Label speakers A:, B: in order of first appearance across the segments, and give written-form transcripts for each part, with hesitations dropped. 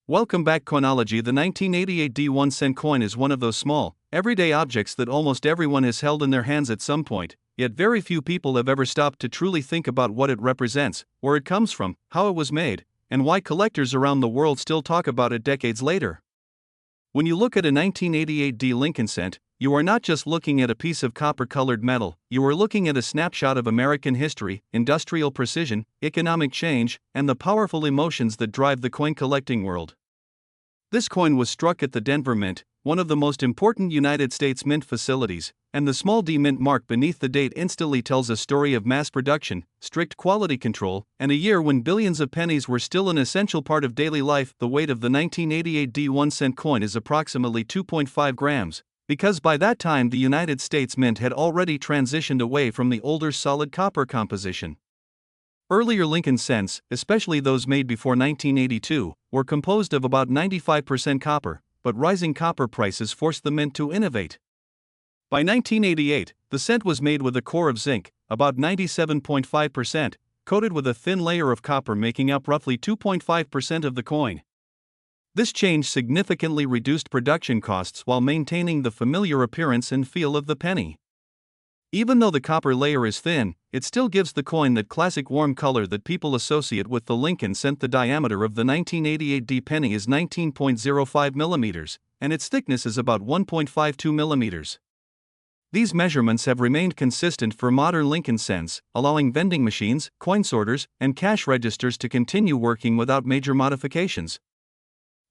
A: Welcome back, Coinology. The 1988 D1 cent coin is one of those small, everyday objects that almost everyone has held in their hands at some point, yet very few people have ever stopped to truly think about what it represents, where it comes from, how it was made, and why collectors around the world still talk about it decades later. When you look at a 1988 D Lincoln cent, you are not just looking at a piece of copper-colored metal, you are looking at a snapshot of American history, industrial precision, economic change, and the powerful emotions that drive the coin collecting world. This coin was struck at the Denver Mint, one of the most important United States mint facilities, and the small D mint mark beneath the date instantly tells a story of mass production, strict quality control, and a year when billions of pennies were still an essential part of daily life. The weight of the 1988 D1 cent coin is approximately 2.5 grams, because by that time the United States Mint had already transitioned away from the older solid copper composition. Earlier Lincoln cents, especially those made before 1982, were composed of about 95% copper, but rising copper prices forced the mint to innovate. By 1988, the cent was made with a core of zinc, about 97.5%, coated with a thin layer of copper making up roughly 2.5% of the coin. This change significantly reduced production costs while maintaining the familiar appearance and feel of the penny. Even though the copper layer is thin, it still gives the coin that classic warm color that people associate with the Lincoln cent. The diameter of the 1988 D penny is 19.05 millimeters, and its thickness is about 1.52 millimeters. These measurements have remained consistent for modern Lincoln cents, allowing vending machines, coin sorters, and cash registers to continue working without major modifications.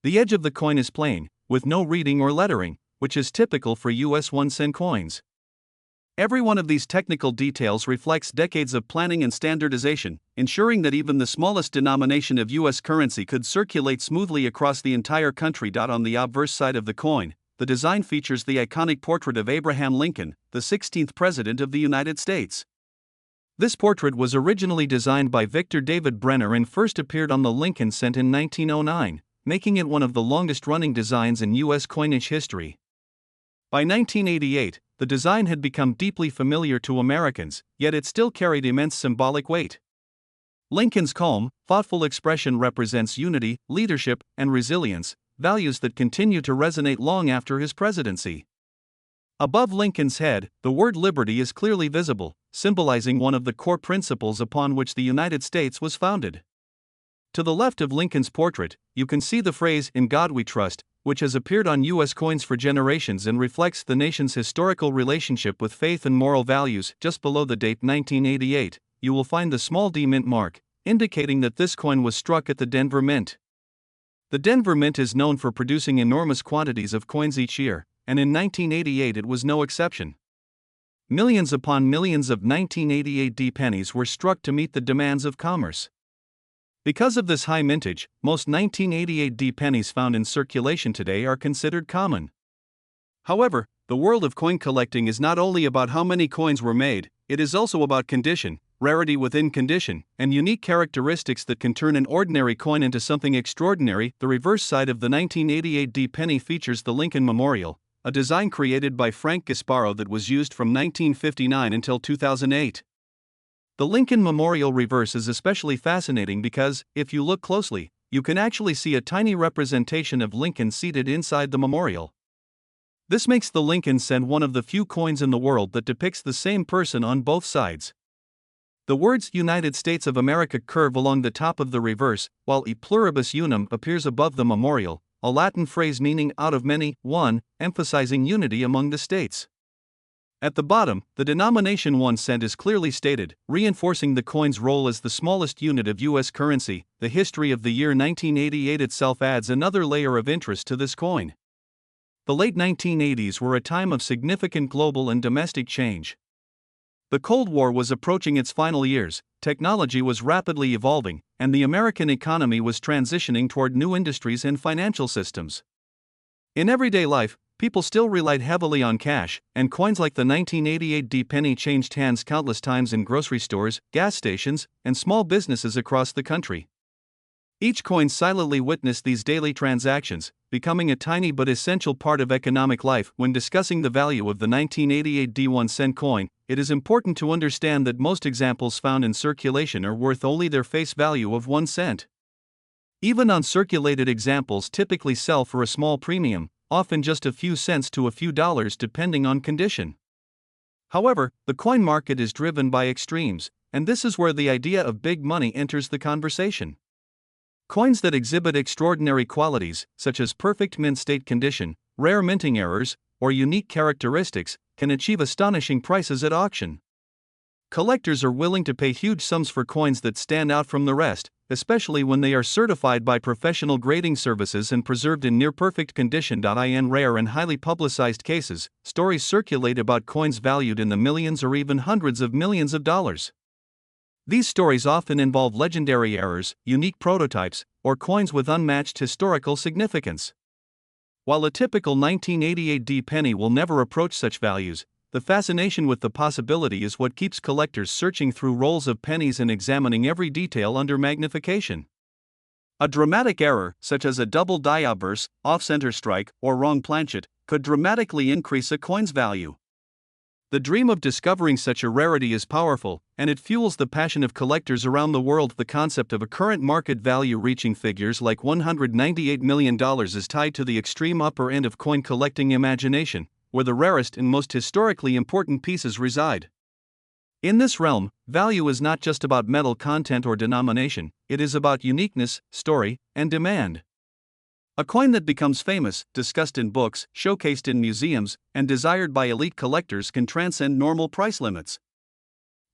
A: The edge of the coin is plain, with no reading or lettering, which is typical for US 1 cent coins. Every one of these technical details reflects decades of planning and standardization, ensuring that even the smallest denomination of US currency could circulate smoothly across the entire country. On the obverse side of the coin, the design features the iconic portrait of Abraham Lincoln, the 16th President of the United States. This portrait was originally designed by Victor David Brenner and first appeared on the Lincoln cent in 1909, making it one of the longest-running designs in US coinage history. By 1988, the design had become deeply familiar to Americans, yet it still carried immense symbolic weight. Lincoln's calm, thoughtful expression represents unity, leadership, and resilience, values that continue to resonate long after his presidency. Above Lincoln's head, the word liberty is clearly visible, symbolizing one of the core principles upon which the United States was founded. To the left of Lincoln's portrait, you can see the phrase, "In God We Trust," which has appeared on U.S. coins for generations and reflects the nation's historical relationship with faith and moral values. Just below the date 1988, you will find the small D mint mark, indicating that this coin was struck at the Denver Mint. The Denver Mint is known for producing enormous quantities of coins each year, and in 1988 it was no exception. Millions upon millions of 1988 D pennies were struck to meet the demands of commerce. Because of this high mintage, most 1988 D pennies found in circulation today are considered common. However, the world of coin collecting is not only about how many coins were made, it is also about condition, rarity within condition, and unique characteristics that can turn an ordinary coin into something extraordinary. The reverse side of the 1988 D penny features the Lincoln Memorial, a design created by Frank Gasparo that was used from 1959 until 2008. The Lincoln Memorial reverse is especially fascinating because, if you look closely, you can actually see a tiny representation of Lincoln seated inside the memorial. This makes the Lincoln cent one of the few coins in the world that depicts the same person on both sides. The words United States of America curve along the top of the reverse, while E pluribus unum appears above the memorial, a Latin phrase meaning out of many, one, emphasizing unity among the states. At the bottom, the denomination 1 cent is clearly stated, reinforcing the coin's role as the smallest unit of U.S. currency. The history of the year 1988 itself adds another layer of interest to this coin. The late 1980s were a time of significant global and domestic change. The Cold War was approaching its final years, technology was rapidly evolving, and the American economy was transitioning toward new industries and financial systems. In everyday life, people still relied heavily on cash, and coins like the 1988 D penny changed hands countless times in grocery stores, gas stations, and small businesses across the country. Each coin silently witnessed these daily transactions, becoming a tiny but essential part of economic life. When discussing the value of the 1988 D1 cent coin, it is important to understand that most examples found in circulation are worth only their face value of 1 cent. Even uncirculated examples typically sell for a small premium, often just a few cents to a few dollars depending on condition. However, the coin market is driven by extremes, and this is where the idea of big money enters the conversation. Coins that exhibit extraordinary qualities, such as perfect mint state condition, rare minting errors, or unique characteristics, can achieve astonishing prices at auction. Collectors are willing to pay huge sums for coins that stand out from the rest, especially when they are certified by professional grading services and preserved in near-perfect condition. In rare and highly publicized cases, stories circulate about coins valued in the millions or even hundreds of millions of dollars. These stories often involve legendary errors, unique prototypes, or coins with unmatched historical significance. While a typical 1988 D penny will never approach such values, the fascination with the possibility is what keeps collectors searching through rolls of pennies and examining every detail under magnification. A dramatic error, such as a double die obverse, off-center strike, or wrong planchet, could dramatically increase a coin's value. The dream of discovering such a rarity is powerful, and it fuels the passion of collectors around the world. The concept of a current market value reaching figures like $198 million is tied to the extreme upper end of coin collecting imagination, where the rarest and most historically important pieces reside. In this realm, value is not just about metal content or denomination, it is about uniqueness, story, and demand. A coin that becomes famous, discussed in books, showcased in museums, and desired by elite collectors can transcend normal price limits.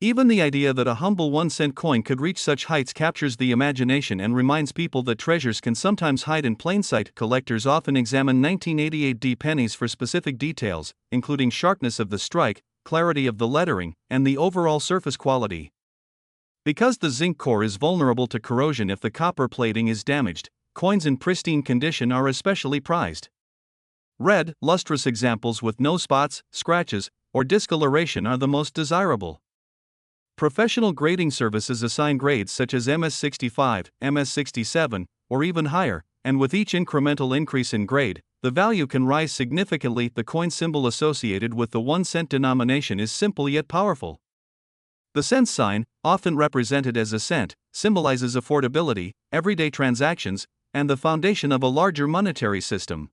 A: Even the idea that a humble 1-cent coin could reach such heights captures the imagination and reminds people that treasures can sometimes hide in plain sight. Collectors often examine 1988 D pennies for specific details, including sharpness of the strike, clarity of the lettering, and the overall surface quality. Because the zinc core is vulnerable to corrosion if the copper plating is damaged, coins in pristine condition are especially prized. Red, lustrous examples with no spots, scratches, or discoloration are the most desirable. Professional grading services assign grades such as MS65, MS67, or even higher, and with each incremental increase in grade, the value can rise significantly. The coin symbol associated with the 1-cent denomination is simple yet powerful. The cent sign, often represented as a cent, symbolizes affordability, everyday transactions, and the foundation of a larger monetary system.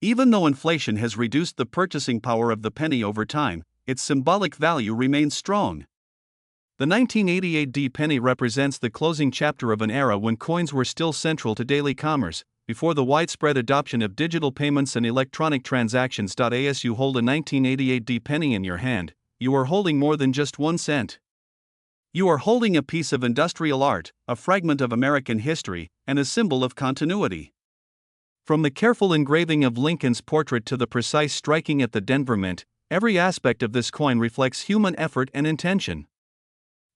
A: Even though inflation has reduced the purchasing power of the penny over time, its symbolic value remains strong. The 1988 D penny represents the closing chapter of an era when coins were still central to daily commerce, before the widespread adoption of digital payments and electronic transactions. As you hold a 1988 D penny in your hand, you are holding more than just 1 cent. You are holding a piece of industrial art, a fragment of American history, and a symbol of continuity. From the careful engraving of Lincoln's portrait to the precise striking at the Denver Mint, every aspect of this coin reflects human effort and intention.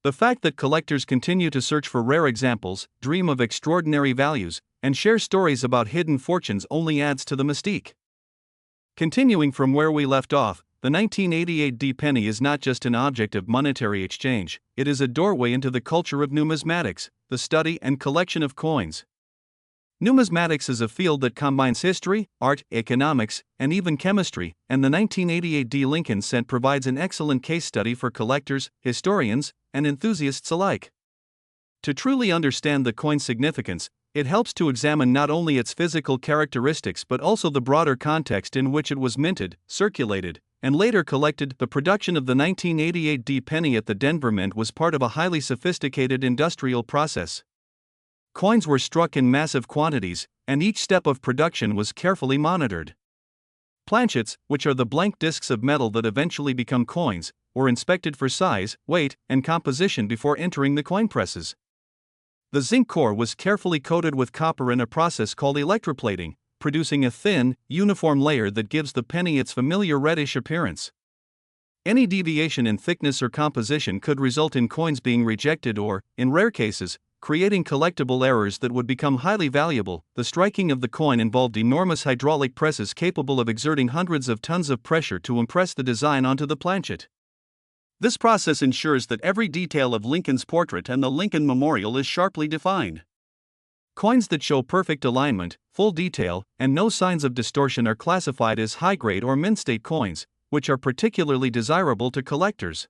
A: The fact that collectors continue to search for rare examples, dream of extraordinary values, and share stories about hidden fortunes only adds to the mystique. Continuing from where we left off, the 1988 D penny is not just an object of monetary exchange, it is a doorway into the culture of numismatics, the study and collection of coins. Numismatics is a field that combines history, art, economics, and even chemistry, and the 1988 D Lincoln cent provides an excellent case study for collectors, historians, and enthusiasts alike. To truly understand the coin's significance, it helps to examine not only its physical characteristics but also the broader context in which it was minted, circulated, and later collected. The production of the 1988 D penny at the Denver Mint was part of a highly sophisticated industrial process. Coins were struck in massive quantities, and each step of production was carefully monitored. Planchets, which are the blank discs of metal that eventually become coins, were inspected for size, weight, and composition before entering the coin presses. The zinc core was carefully coated with copper in a process called electroplating, producing a thin, uniform layer that gives the penny its familiar reddish appearance. Any deviation in thickness or composition could result in coins being rejected or, in rare cases, creating collectible errors that would become highly valuable. The striking of the coin involved enormous hydraulic presses capable of exerting hundreds of tons of pressure to impress the design onto the planchet. This process ensures that every detail of Lincoln's portrait and the Lincoln Memorial is sharply defined. Coins that show perfect alignment, full detail, and no signs of distortion are classified as high-grade or mint-state coins, which are particularly desirable to collectors.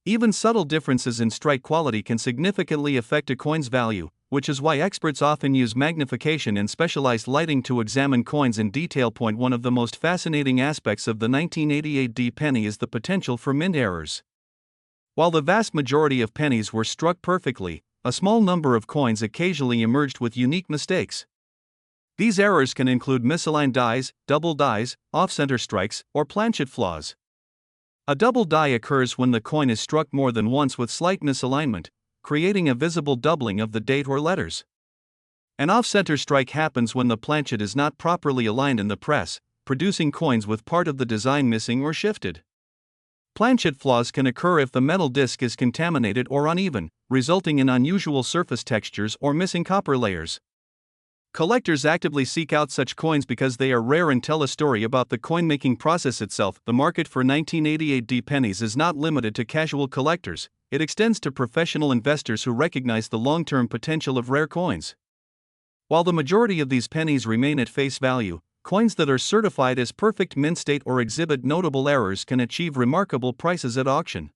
A: Even subtle differences in strike quality can significantly affect a coin's value, which is why experts often use magnification and specialized lighting to examine coins in detail. One of the most fascinating aspects of the 1988 penny is the potential for mint errors. While the vast majority of pennies were struck perfectly, a small number of coins occasionally emerged with unique mistakes. These errors can include misaligned dies, double dies, off-center strikes, or planchet flaws. A double die occurs when the coin is struck more than once with slight misalignment, creating a visible doubling of the date or letters. An off-center strike happens when the planchet is not properly aligned in the press, producing coins with part of the design missing or shifted. Planchet flaws can occur if the metal disc is contaminated or uneven, resulting in unusual surface textures or missing copper layers. Collectors actively seek out such coins because they are rare and tell a story about the coin-making process itself. The market for 1988 pennies is not limited to casual collectors, it extends to professional investors who recognize the long-term potential of rare coins. While the majority of these pennies remain at face value, coins that are certified as perfect mint state or exhibit notable errors can achieve remarkable prices at auction.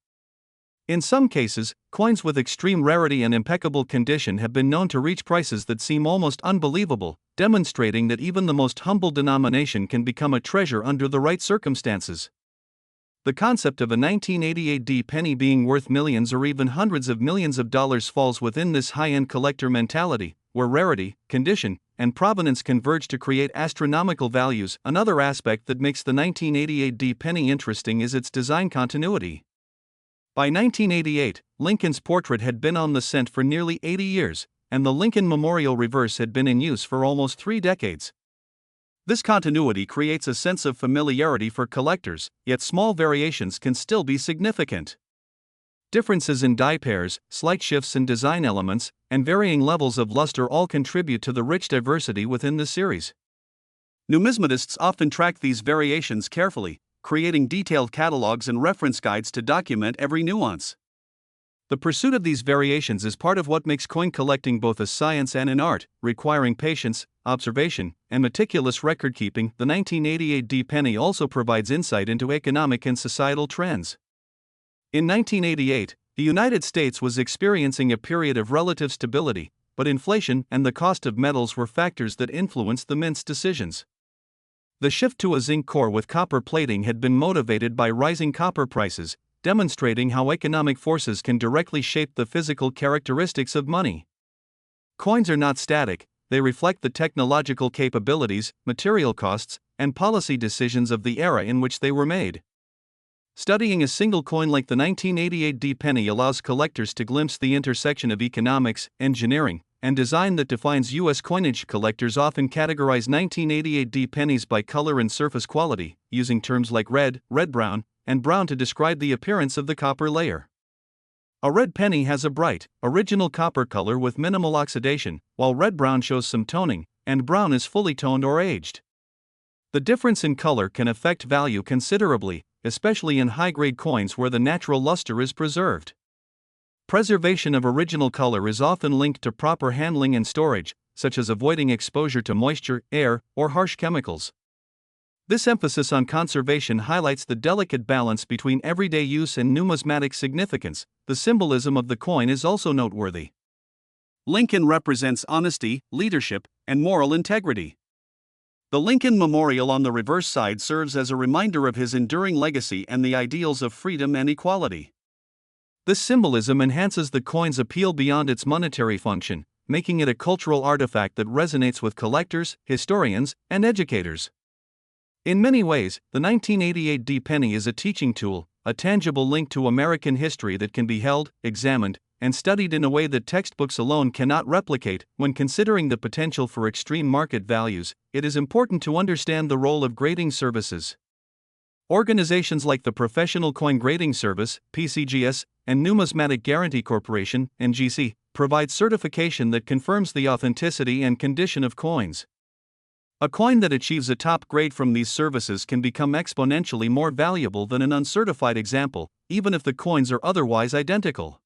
A: In some cases, coins with extreme rarity and impeccable condition have been known to reach prices that seem almost unbelievable, demonstrating that even the most humble denomination can become a treasure under the right circumstances. The concept of a 1988 penny being worth millions or even hundreds of millions of dollars falls within this high-end collector mentality, where rarity, condition, and provenance converge to create astronomical values. Another aspect that makes the 1988 penny interesting is its design continuity. By 1988, Lincoln's portrait had been on the cent for nearly 80 years, and the Lincoln Memorial reverse had been in use for almost 3 decades. This continuity creates a sense of familiarity for collectors, yet small variations can still be significant. Differences in die pairs, slight shifts in design elements, and varying levels of luster all contribute to the rich diversity within the series. Numismatists often track these variations carefully, creating detailed catalogs and reference guides to document every nuance. The pursuit of these variations is part of what makes coin collecting both a science and an art, requiring patience, observation, and meticulous record-keeping. The 1988 penny also provides insight into economic and societal trends. In 1988, the United States was experiencing a period of relative stability, but inflation and the cost of metals were factors that influenced the mint's decisions. The shift to a zinc core with copper plating had been motivated by rising copper prices, demonstrating how economic forces can directly shape the physical characteristics of money. Coins are not static, they reflect the technological capabilities, material costs, and policy decisions of the era in which they were made. Studying a single coin like the 1988 penny allows collectors to glimpse the intersection of economics, engineering, and design that defines U.S. coinage. Collectors often categorize 1988 pennies by color and surface quality, using terms like red, red-brown, and brown to describe the appearance of the copper layer. A red penny has a bright, original copper color with minimal oxidation, while red-brown shows some toning, and brown is fully toned or aged. The difference in color can affect value considerably, especially in high-grade coins where the natural luster is preserved. Preservation of original color is often linked to proper handling and storage, such as avoiding exposure to moisture, air, or harsh chemicals. This emphasis on conservation highlights the delicate balance between everyday use and numismatic significance. The symbolism of the coin is also noteworthy. Lincoln represents honesty, leadership, and moral integrity. The Lincoln Memorial on the reverse side serves as a reminder of his enduring legacy and the ideals of freedom and equality. This symbolism enhances the coin's appeal beyond its monetary function, making it a cultural artifact that resonates with collectors, historians, and educators. In many ways, the 1988 penny is a teaching tool, a tangible link to American history that can be held, examined, and studied in a way that textbooks alone cannot replicate. When considering the potential for extreme market values, it is important to understand the role of grading services. Organizations like the Professional Coin Grading Service, PCGS, and Numismatic Guarantee Corporation, NGC, provide certification that confirms the authenticity and condition of coins. A coin that achieves a top grade from these services can become exponentially more valuable than an uncertified example, even if the coins are otherwise identical.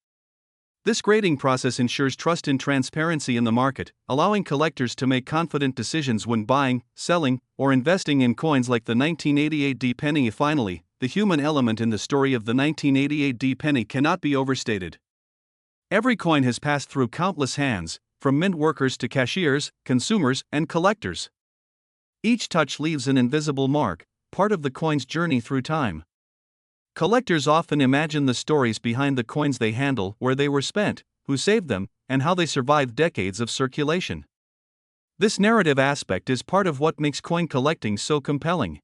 A: This grading process ensures trust and transparency in the market, allowing collectors to make confident decisions when buying, selling, or investing in coins like the 1988 penny. Finally, the human element in the story of the 1988 penny cannot be overstated. Every coin has passed through countless hands, from mint workers to cashiers, consumers, and collectors. Each touch leaves an invisible mark, part of the coin's journey through time. Collectors often imagine the stories behind the coins they handle, where they were spent, who saved them, and how they survived decades of circulation. This narrative aspect is part of what makes coin collecting so compelling.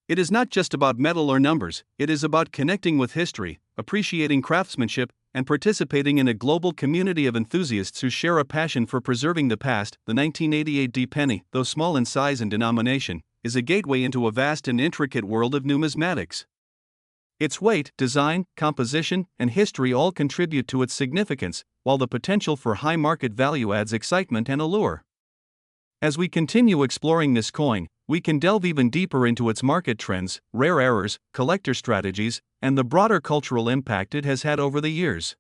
A: It is not just about metal or numbers, it is about connecting with history, appreciating craftsmanship, and participating in a global community of enthusiasts who share a passion for preserving the past. The 1988 D penny, though small in size and denomination, is a gateway into a vast and intricate world of numismatics. Its weight, design, composition, and history all contribute to its significance, while the potential for high market value adds excitement and allure. As we continue exploring this coin, we can delve even deeper into its market trends, rare errors, collector strategies, and the broader cultural impact it has had over the years.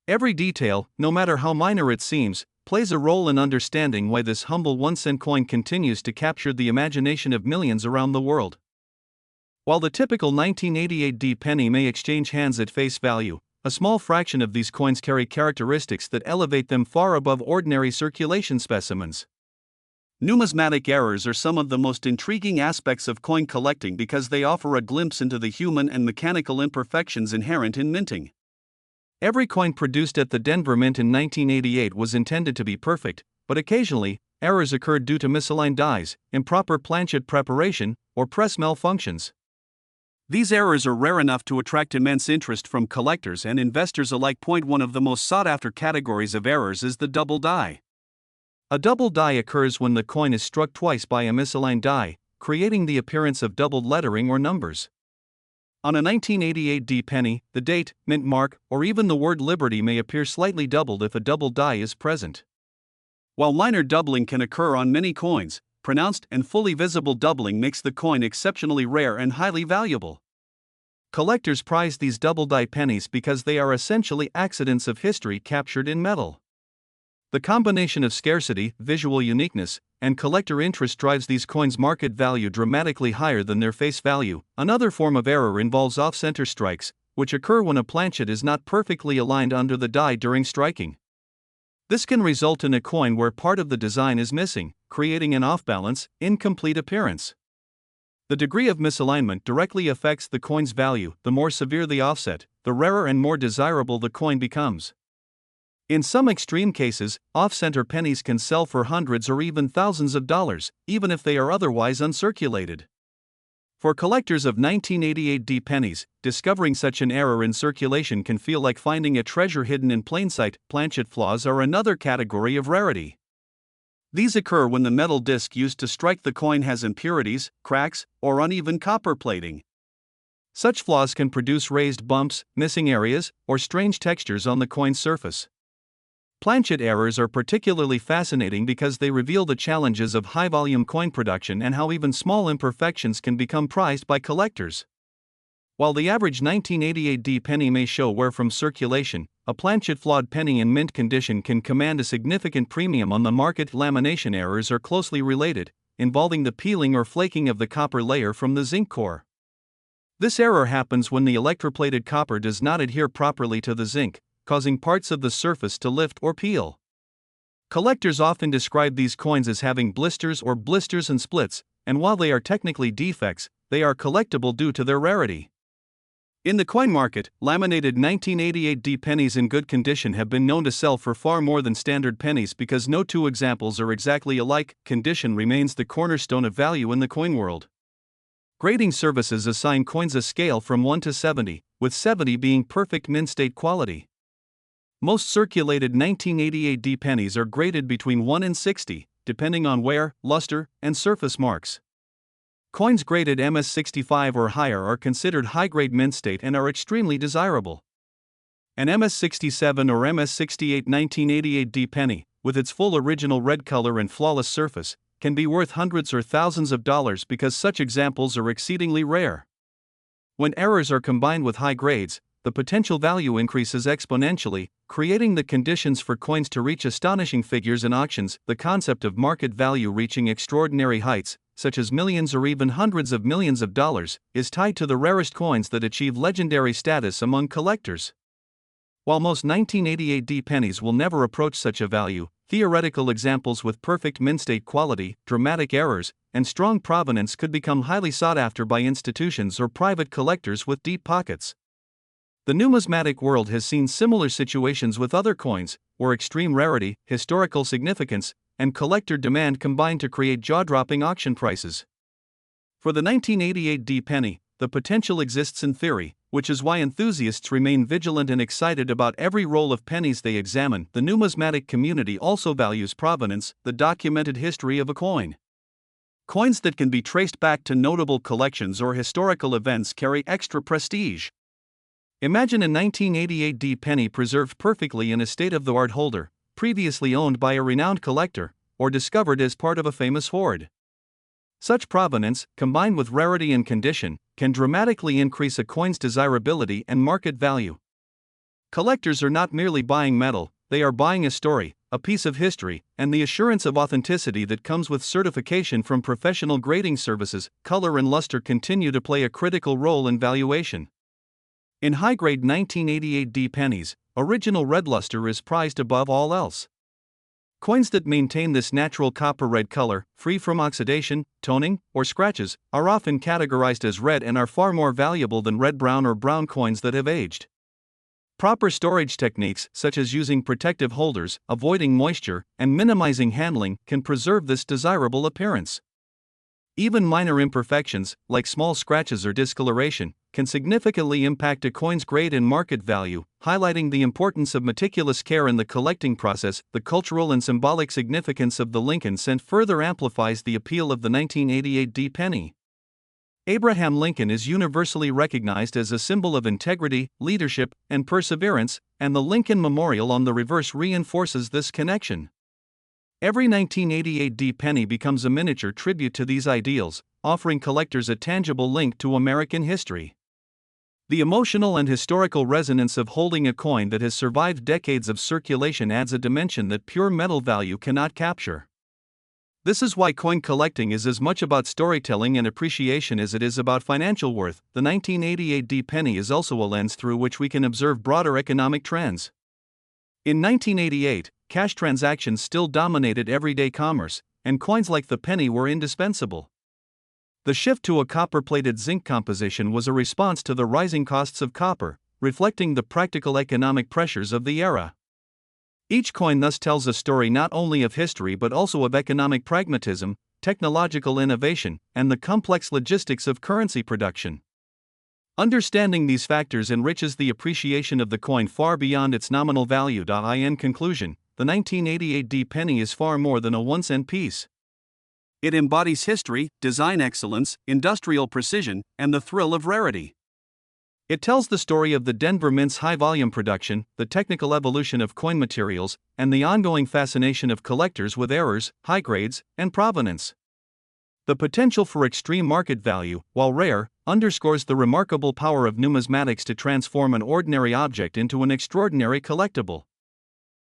A: Every detail, no matter how minor it seems, plays a role in understanding why this humble 1-cent coin continues to capture the imagination of millions around the world. While the typical 1988 D penny may exchange hands at face value, a small fraction of these coins carry characteristics that elevate them far above ordinary circulation specimens. Numismatic errors are some of the most intriguing aspects of coin collecting because they offer a glimpse into the human and mechanical imperfections inherent in minting. Every coin produced at the Denver Mint in 1988 was intended to be perfect, but occasionally, errors occurred due to misaligned dies, improper planchet preparation, or press malfunctions. These errors are rare enough to attract immense interest from collectors and investors alike. One of the most sought-after categories of errors is the double die. A double die occurs when the coin is struck twice by a misaligned die, creating the appearance of doubled lettering or numbers. On a 1988 D penny, the date, mint mark, or even the word Liberty may appear slightly doubled if a double die is present. While minor doubling can occur on many coins, pronounced and fully visible doubling makes the coin exceptionally rare and highly valuable. Collectors prize these double die pennies because they are essentially accidents of history captured in metal. The combination of scarcity, visual uniqueness, and collector interest drives these coins' market value dramatically higher than their face value. Another form of error involves off-center strikes, which occur when a planchet is not perfectly aligned under the die during striking. This can result in a coin where part of the design is missing, creating an off-balance, incomplete appearance. The degree of misalignment directly affects the coin's value. The more severe the offset, the rarer and more desirable the coin becomes. In some extreme cases, off-center pennies can sell for hundreds or even thousands of dollars, even if they are otherwise uncirculated. For collectors of 1988 D pennies, discovering such an error in circulation can feel like finding a treasure hidden in plain sight. Planchet flaws are another category of rarity. These occur when the metal disc used to strike the coin has impurities, cracks, or uneven copper plating. Such flaws can produce raised bumps, missing areas, or strange textures on the coin's surface. Planchet errors are particularly fascinating because they reveal the challenges of high-volume coin production and how even small imperfections can become prized by collectors. While the average 1988 D penny may show wear from circulation, a planchet-flawed penny in mint condition can command a significant premium on the market. Lamination errors are closely related, involving the peeling or flaking of the copper layer from the zinc core. This error happens when the electroplated copper does not adhere properly to the zinc, causing parts of the surface to lift or peel. Collectors often describe these coins as having blisters and splits, and while they are technically defects, they are collectible due to their rarity. In the coin market, laminated 1988 D pennies in good condition have been known to sell for far more than standard pennies because no two examples are exactly alike. Condition remains the cornerstone of value in the coin world. Grading services assign coins a scale from 1 to 70, with 70 being perfect mint state quality. Most circulated 1988 D pennies are graded between 1 and 60, depending on wear, luster, and surface marks. Coins graded MS65 or higher are considered high-grade mint state and are extremely desirable. An MS67 or MS68 1988 D penny, with its full original red color and flawless surface, can be worth hundreds or thousands of dollars because such examples are exceedingly rare. When errors are combined with high grades, the potential value increases exponentially, creating the conditions for coins to reach astonishing figures in auctions. The concept of market value reaching extraordinary heights, such as millions or even hundreds of millions of dollars, is tied to the rarest coins that achieve legendary status among collectors. While most 1988 D pennies will never approach such a value, theoretical examples with perfect mint-state quality, dramatic errors, and strong provenance could become highly sought after by institutions or private collectors with deep pockets. The numismatic world has seen similar situations with other coins, where extreme rarity, historical significance, and collector demand combine to create jaw-dropping auction prices. For the 1988 D penny, the potential exists in theory, which is why enthusiasts remain vigilant and excited about every roll of pennies they examine. The numismatic community also values provenance, the documented history of a coin. Coins that can be traced back to notable collections or historical events carry extra prestige. Imagine a 1988 D penny preserved perfectly in a state-of-the-art holder, previously owned by a renowned collector, or discovered as part of a famous hoard. Such provenance, combined with rarity and condition, can dramatically increase a coin's desirability and market value. Collectors are not merely buying metal, they are buying a story, a piece of history, and the assurance of authenticity that comes with certification from professional grading services. Color and luster continue to play a critical role in valuation. In high-grade 1988 D pennies, original red luster is prized above all else. Coins that maintain this natural copper-red color, free from oxidation, toning, or scratches, are often categorized as red and are far more valuable than red-brown or brown coins that have aged. Proper storage techniques, such as using protective holders, avoiding moisture, and minimizing handling, can preserve this desirable appearance. Even minor imperfections, like small scratches or discoloration, can significantly impact a coin's grade and market value, highlighting the importance of meticulous care in the collecting process. The cultural and symbolic significance of the Lincoln cent further amplifies the appeal of the 1988 D penny. Abraham Lincoln is universally recognized as a symbol of integrity, leadership, and perseverance, and the Lincoln Memorial on the reverse reinforces this connection. Every 1988 D penny becomes a miniature tribute to these ideals, offering collectors a tangible link to American history. The emotional and historical resonance of holding a coin that has survived decades of circulation adds a dimension that pure metal value cannot capture. This is why coin collecting is as much about storytelling and appreciation as it is about financial worth. The 1988 D penny is also a lens through which we can observe broader economic trends. In 1988, cash transactions still dominated everyday commerce, and coins like the penny were indispensable. The shift to a copper-plated zinc composition was a response to the rising costs of copper, reflecting the practical economic pressures of the era. Each coin thus tells a story not only of history but also of economic pragmatism, technological innovation, and the complex logistics of currency production. Understanding these factors enriches the appreciation of the coin far beyond its nominal value. In conclusion, the 1988 D penny is far more than a 1-cent piece. It embodies history, design excellence, industrial precision, and the thrill of rarity. It tells the story of the Denver Mint's high-volume production, the technical evolution of coin materials, and the ongoing fascination of collectors with errors, high grades, and provenance. The potential for extreme market value, while rare, underscores the remarkable power of numismatics to transform an ordinary object into an extraordinary collectible.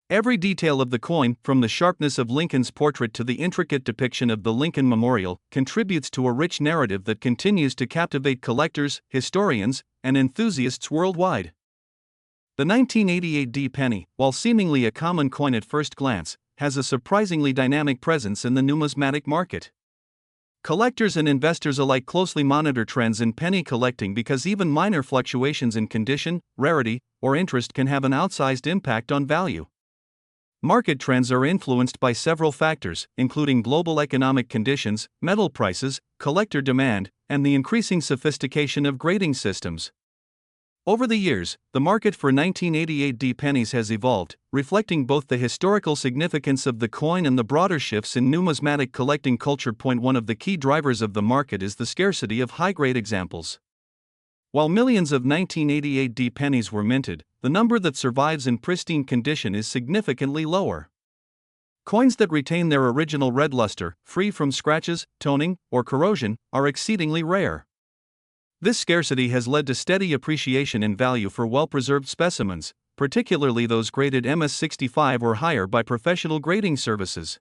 A: Every detail of the coin, from the sharpness of Lincoln's portrait to the intricate depiction of the Lincoln Memorial, contributes to a rich narrative that continues to captivate collectors, historians, and enthusiasts worldwide. The 1988 D penny, while seemingly a common coin at first glance, has a surprisingly dynamic presence in the numismatic market. Collectors and investors alike closely monitor trends in penny collecting because even minor fluctuations in condition, rarity, or interest can have an outsized impact on value. Market trends are influenced by several factors, including global economic conditions, metal prices, collector demand, and the increasing sophistication of grading systems. Over the years, the market for 1988 D pennies has evolved, reflecting both the historical significance of the coin and the broader shifts in numismatic collecting culture. One of the key drivers of the market is the scarcity of high-grade examples. While millions of 1988 D pennies were minted, the number that survives in pristine condition is significantly lower. Coins that retain their original red luster, free from scratches, toning, or corrosion, are exceedingly rare. This scarcity has led to steady appreciation in value for well-preserved specimens, particularly those graded MS65 or higher by professional grading services.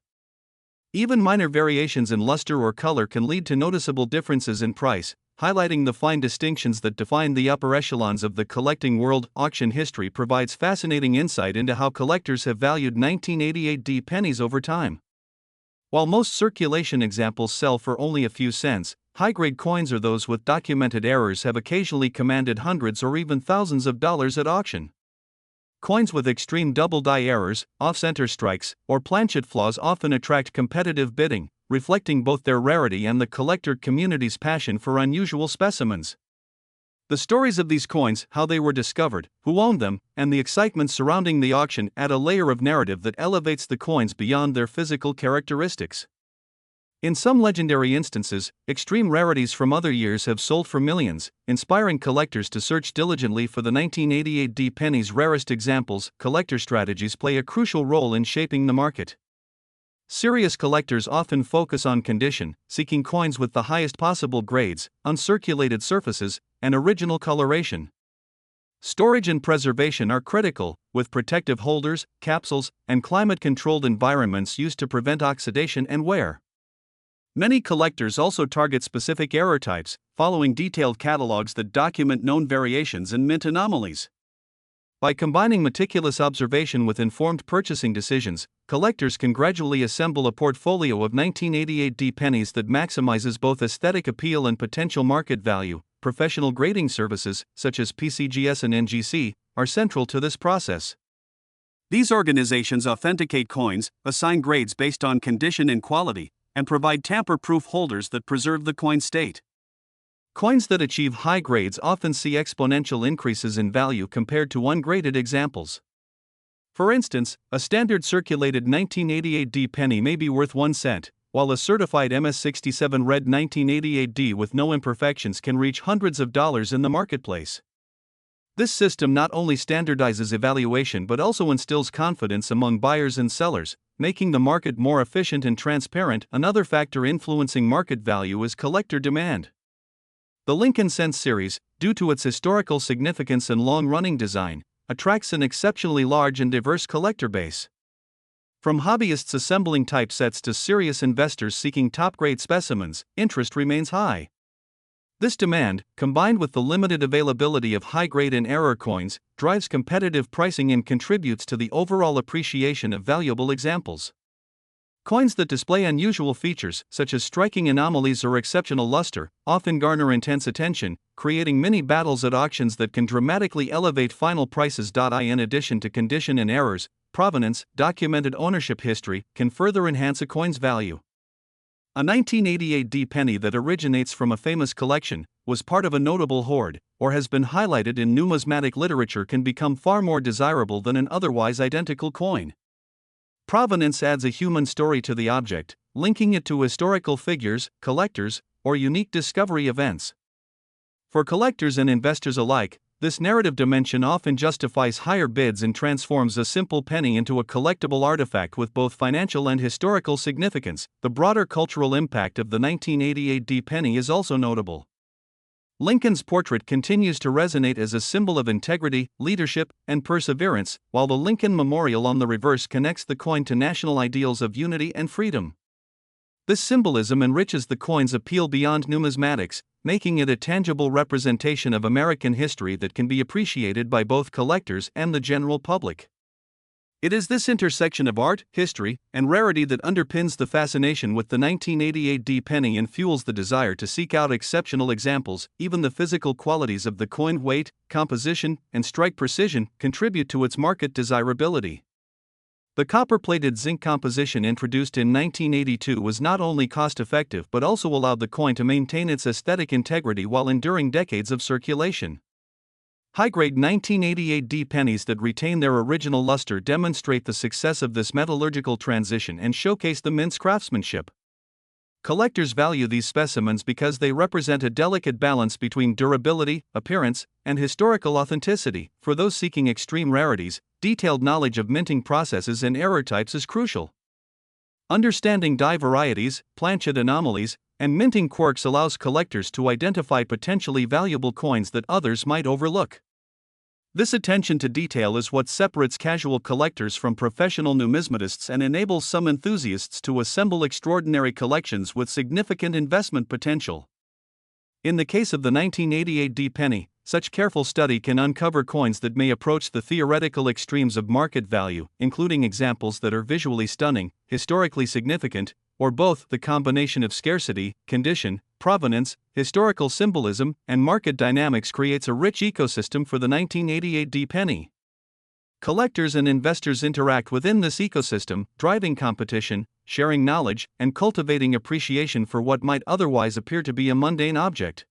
A: Even minor variations in luster or color can lead to noticeable differences in price, highlighting the fine distinctions that define the upper echelons of the collecting world. Auction history provides fascinating insight into how collectors have valued 1988 D pennies over time. While most circulation examples sell for only a few cents, high-grade coins or those with documented errors have occasionally commanded hundreds or even thousands of dollars at auction. Coins with extreme double-die errors, off-center strikes, or planchet flaws often attract competitive bidding, reflecting both their rarity and the collector community's passion for unusual specimens. The stories of these coins, how they were discovered, who owned them, and the excitement surrounding the auction add a layer of narrative that elevates the coins beyond their physical characteristics. In some legendary instances, extreme rarities from other years have sold for millions, inspiring collectors to search diligently for the 1988 D penny's rarest examples. Collector strategies play a crucial role in shaping the market. Serious collectors often focus on condition, seeking coins with the highest possible grades, uncirculated surfaces, and original coloration. Storage and preservation are critical, with protective holders, capsules, and climate-controlled environments used to prevent oxidation and wear. Many collectors also target specific error types, following detailed catalogs that document known variations and mint anomalies. By combining meticulous observation with informed purchasing decisions, collectors can gradually assemble a portfolio of 1988 D pennies that maximizes both aesthetic appeal and potential market value. Professional grading services, such as PCGS and NGC, are central to this process. These organizations authenticate coins, assign grades based on condition and quality, and provide tamper-proof holders that preserve the coin state. Coins that achieve high grades often see exponential increases in value compared to ungraded examples. For instance, a standard circulated 1988 D penny may be worth 1 cent, while a certified MS67 red 1988 D with no imperfections can reach hundreds of dollars in the marketplace. This system not only standardizes evaluation but also instills confidence among buyers and sellers, making the market more efficient and transparent. Another factor influencing market value is collector demand. The Lincoln Cents series, due to its historical significance and long-running design, attracts an exceptionally large and diverse collector base. From hobbyists assembling typesets to serious investors seeking top-grade specimens, interest remains high. This demand, combined with the limited availability of high-grade and error coins, drives competitive pricing and contributes to the overall appreciation of valuable examples. Coins that display unusual features, such as striking anomalies or exceptional luster, often garner intense attention, creating mini battles at auctions that can dramatically elevate final prices. In addition to condition and errors, provenance, documented ownership history, can further enhance a coin's value. A 1988 D penny that originates from a famous collection, was part of a notable hoard, or has been highlighted in numismatic literature can become far more desirable than an otherwise identical coin. Provenance adds a human story to the object, linking it to historical figures, collectors, or unique discovery events. For collectors and investors alike, this narrative dimension often justifies higher bids and transforms a simple penny into a collectible artifact with both financial and historical significance. The broader cultural impact of the 1988 D penny is also notable. Lincoln's portrait continues to resonate as a symbol of integrity, leadership, and perseverance, while the Lincoln Memorial on the reverse connects the coin to national ideals of unity and freedom. This symbolism enriches the coin's appeal beyond numismatics, making it a tangible representation of American history that can be appreciated by both collectors and the general public. It is this intersection of art, history, and rarity that underpins the fascination with the 1988 D penny and fuels the desire to seek out exceptional examples. Even the physical qualities of the coin, weight, composition, and strike precision, contribute to its market desirability. The copper-plated zinc composition introduced in 1982 was not only cost-effective but also allowed the coin to maintain its aesthetic integrity while enduring decades of circulation. High-grade 1988 D pennies that retain their original luster demonstrate the success of this metallurgical transition and showcase the mint's craftsmanship. Collectors value these specimens because they represent a delicate balance between durability, appearance, and historical authenticity. For those seeking extreme rarities, detailed knowledge of minting processes and error types is crucial. Understanding die varieties, planchet anomalies, and minting quirks allows collectors to identify potentially valuable coins that others might overlook. This attention to detail is what separates casual collectors from professional numismatists and enables some enthusiasts to assemble extraordinary collections with significant investment potential. In the case of the 1988 D penny, such careful study can uncover coins that may approach the theoretical extremes of market value, including examples that are visually stunning, historically significant, or both. The combination of scarcity, condition, provenance, historical symbolism, and market dynamics creates a rich ecosystem for the 1988 D penny. Collectors and investors interact within this ecosystem, driving competition, sharing knowledge, and cultivating appreciation for what might otherwise appear to be a mundane object.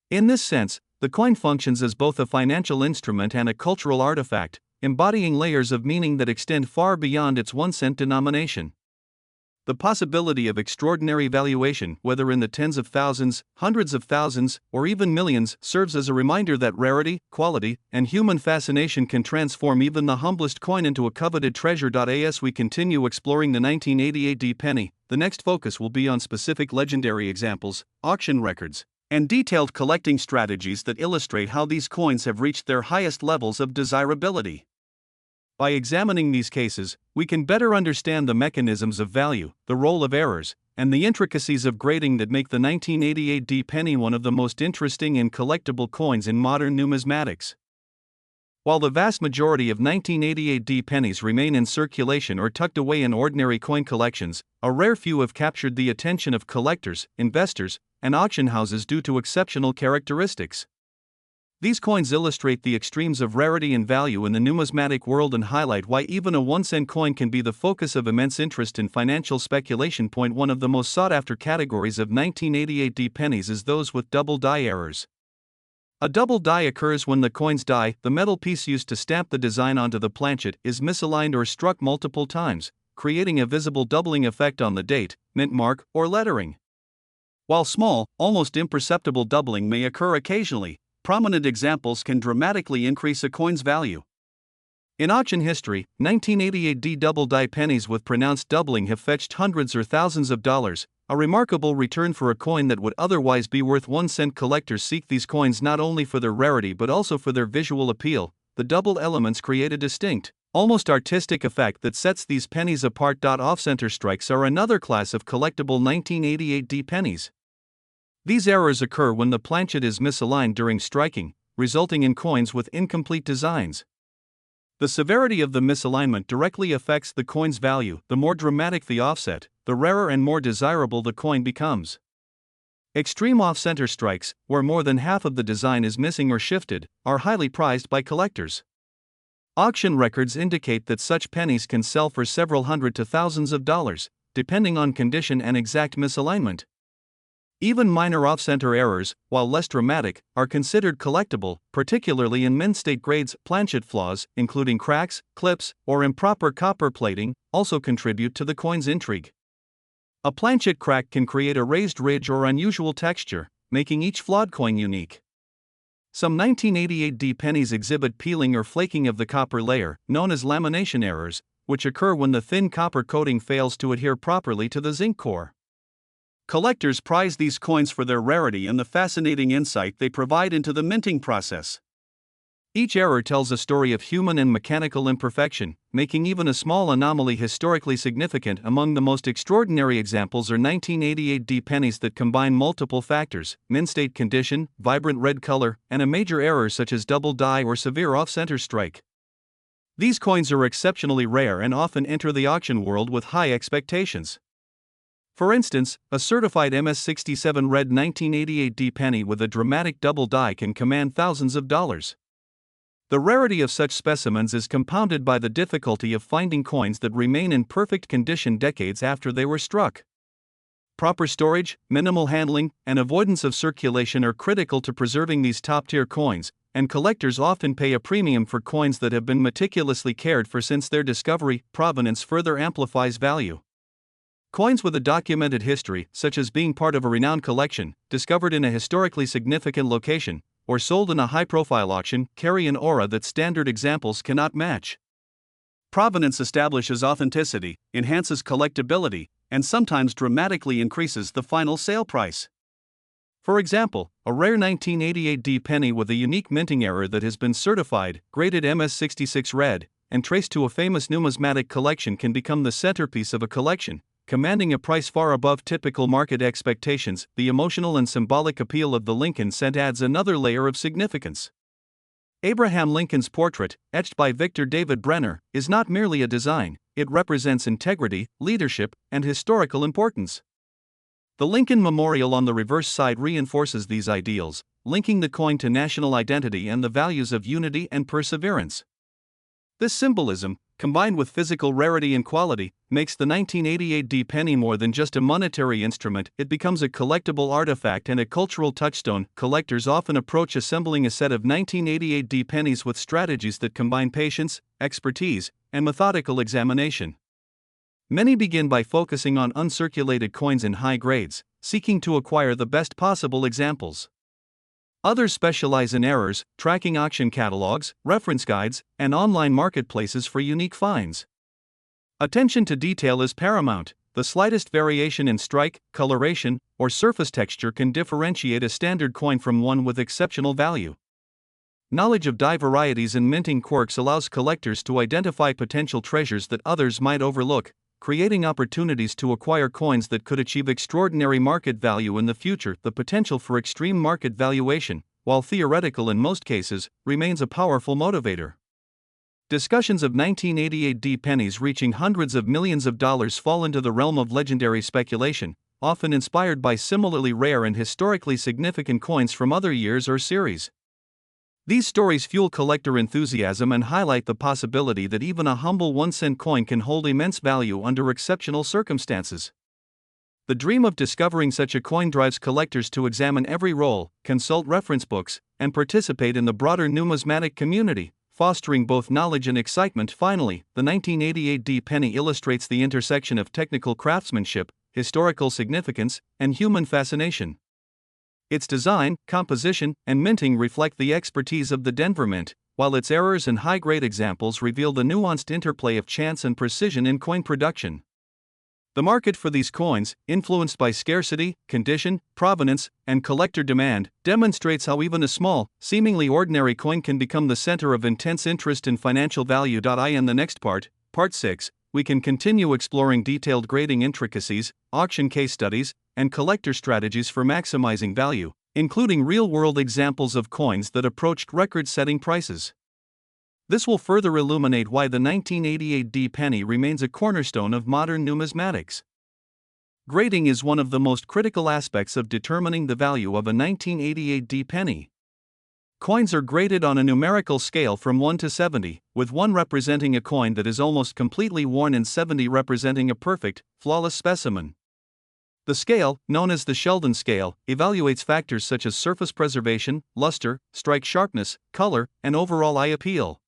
A: In this sense, the coin functions as both a financial instrument and a cultural artifact, embodying layers of meaning that extend far beyond its 1-cent denomination. The possibility of extraordinary valuation, whether in the tens of thousands, hundreds of thousands, or even millions, serves as a reminder that rarity, quality, and human fascination can transform even the humblest coin into a coveted treasure. As we continue exploring the 1988 D penny, the next focus will be on specific legendary examples, auction records, and detailed collecting strategies that illustrate how these coins have reached their highest levels of desirability. By examining these cases, we can better understand the mechanisms of value, the role of errors, and the intricacies of grading that make the 1988 D penny one of the most interesting and collectible coins in modern numismatics. While the vast majority of 1988 D pennies remain in circulation or tucked away in ordinary coin collections, a rare few have captured the attention of collectors, investors, and auction houses due to exceptional characteristics. These coins illustrate the extremes of rarity and value in the numismatic world and highlight why even a 1-cent coin can be the focus of immense interest in financial speculation. One of the most sought-after categories of 1988 D pennies is those with double die errors. A double die occurs when the coin's die, the metal piece used to stamp the design onto the planchet, is misaligned or struck multiple times, creating a visible doubling effect on the date, mint mark, or lettering. While small, almost imperceptible doubling may occur occasionally, prominent examples can dramatically increase a coin's value. In auction history, 1988 D double die pennies with pronounced doubling have fetched hundreds or thousands of dollars, a remarkable return for a coin that would otherwise be worth 1 cent. Collectors seek these coins not only for their rarity but also for their visual appeal. The double elements create a distinct, almost artistic effect that sets these pennies apart. Off-center strikes are another class of collectible 1988 D pennies. These errors occur when the planchet is misaligned during striking, resulting in coins with incomplete designs. The severity of the misalignment directly affects the coin's value. The more dramatic the offset, the rarer and more desirable the coin becomes. Extreme off-center strikes, where more than half of the design is missing or shifted, are highly prized by collectors. Auction records indicate that such pennies can sell for several hundred to thousands of dollars, depending on condition and exact misalignment. Even minor off-center errors, while less dramatic, are considered collectible, particularly in mint-state grades. Planchet flaws, including cracks, clips, or improper copper plating, also contribute to the coin's intrigue. A planchet crack can create a raised ridge or unusual texture, making each flawed coin unique. Some 1988 D pennies exhibit peeling or flaking of the copper layer, known as lamination errors, which occur when the thin copper coating fails to adhere properly to the zinc core. Collectors prize these coins for their rarity and the fascinating insight they provide into the minting process. Each error tells a story of human and mechanical imperfection, making even a small anomaly historically significant. Among the most extraordinary examples are 1988 D pennies that combine multiple factors: mint-state condition, vibrant red color, and a major error such as double die or severe off-center strike. These coins are exceptionally rare and often enter the auction world with high expectations. For instance, a certified MS67 red 1988 D penny with a dramatic double die can command thousands of dollars. The rarity of such specimens is compounded by the difficulty of finding coins that remain in perfect condition decades after they were struck. Proper storage, minimal handling, and avoidance of circulation are critical to preserving these top-tier coins, and collectors often pay a premium for coins that have been meticulously cared for since their discovery. Provenance further amplifies value. Coins with a documented history, such as being part of a renowned collection, discovered in a historically significant location, or sold in a high-profile auction, carry an aura that standard examples cannot match. Provenance establishes authenticity, enhances collectability, and sometimes dramatically increases the final sale price. For example, a rare 1988 D penny with a unique minting error that has been certified, graded MS66 red, and traced to a famous numismatic collection can become the centerpiece of a collection, commanding a price far above typical market expectations. The emotional and symbolic appeal of the Lincoln cent adds another layer of significance. Abraham Lincoln's portrait, etched by Victor David Brenner, is not merely a design, it represents integrity, leadership, and historical importance. The Lincoln Memorial on the reverse side reinforces these ideals, linking the coin to national identity and the values of unity and perseverance. This symbolism, combined with physical rarity and quality, makes the 1988 D penny more than just a monetary instrument. It becomes a collectible artifact and a cultural touchstone. Collectors often approach assembling a set of 1988 D pennies with strategies that combine patience, expertise, and methodical examination. Many begin by focusing on uncirculated coins in high grades, seeking to acquire the best possible examples. Others specialize in errors, tracking auction catalogs, reference guides, and online marketplaces for unique finds. Attention to detail is paramount. The slightest variation in strike, coloration, or surface texture can differentiate a standard coin from one with exceptional value. Knowledge of die varieties and minting quirks allows collectors to identify potential treasures that others might overlook, creating opportunities to acquire coins that could achieve extraordinary market value in the future. The potential for extreme market valuation, while theoretical in most cases, remains a powerful motivator. Discussions of 1988 D pennies reaching hundreds of millions of dollars fall into the realm of legendary speculation, often inspired by similarly rare and historically significant coins from other years or series. These stories fuel collector enthusiasm and highlight the possibility that even a humble 1-cent coin can hold immense value under exceptional circumstances. The dream of discovering such a coin drives collectors to examine every roll, consult reference books, and participate in the broader numismatic community, fostering both knowledge and excitement. Finally, the 1988 D penny illustrates the intersection of technical craftsmanship, historical significance, and human fascination. Its design, composition, and minting reflect the expertise of the Denver Mint, while its errors and high-grade examples reveal the nuanced interplay of chance and precision in coin production. The market for these coins, influenced by scarcity, condition, provenance, and collector demand, demonstrates how even a small, seemingly ordinary coin can become the center of intense interest in financial value. In the next part, Part 6, we can continue exploring detailed grading intricacies, auction case studies, and collector strategies for maximizing value, including real-world examples of coins that approached record-setting prices. This will further illuminate why the 1988 D penny remains a cornerstone of modern numismatics. Grading is one of the most critical aspects of determining the value of a 1988 D penny. Coins are graded on a numerical scale from 1 to 70, with 1 representing a coin that is almost completely worn and 70 representing a perfect, flawless specimen. The scale, known as the Sheldon scale, evaluates factors such as surface preservation, luster, strike sharpness, color, and overall eye appeal.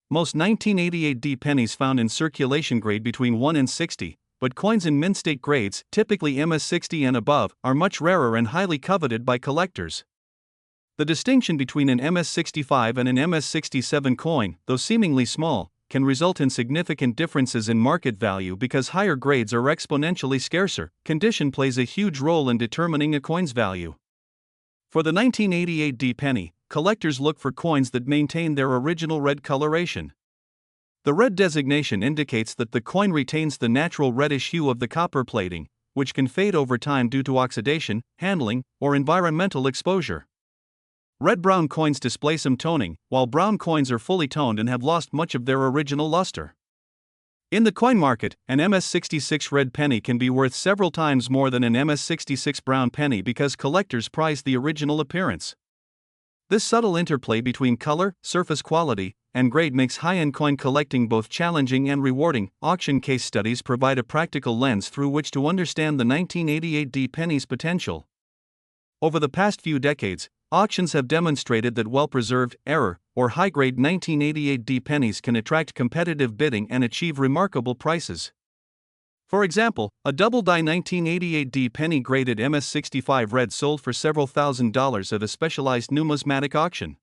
A: Most 1988 D pennies found in circulation grade between 1 and 60, but coins in mint state grades, typically MS60 and above, are much rarer and highly coveted by collectors. The distinction between an MS65 and an MS67 coin, though seemingly small, can result in significant differences in market value because higher grades are exponentially scarcer. Condition plays a huge role in determining a coin's value. For the 1988 D penny, collectors look for coins that maintain their original red coloration. The red designation indicates that the coin retains the natural reddish hue of the copper plating, which can fade over time due to oxidation, handling, or environmental exposure. Red-brown coins display some toning, while brown coins are fully toned and have lost much of their original luster. In the coin market, an MS66 red penny can be worth several times more than an MS66 brown penny because collectors prize the original appearance. This subtle interplay between color, surface quality, and grade makes high-end coin collecting both challenging and rewarding. Auction case studies provide a practical lens through which to understand the 1988 D penny's potential. Over the past few decades, auctions have demonstrated that well-preserved, error, or high-grade 1988 D pennies can attract competitive bidding and achieve remarkable prices. For example, a double-die 1988 D penny graded MS65 red sold for several $1,000s at a specialized numismatic auction.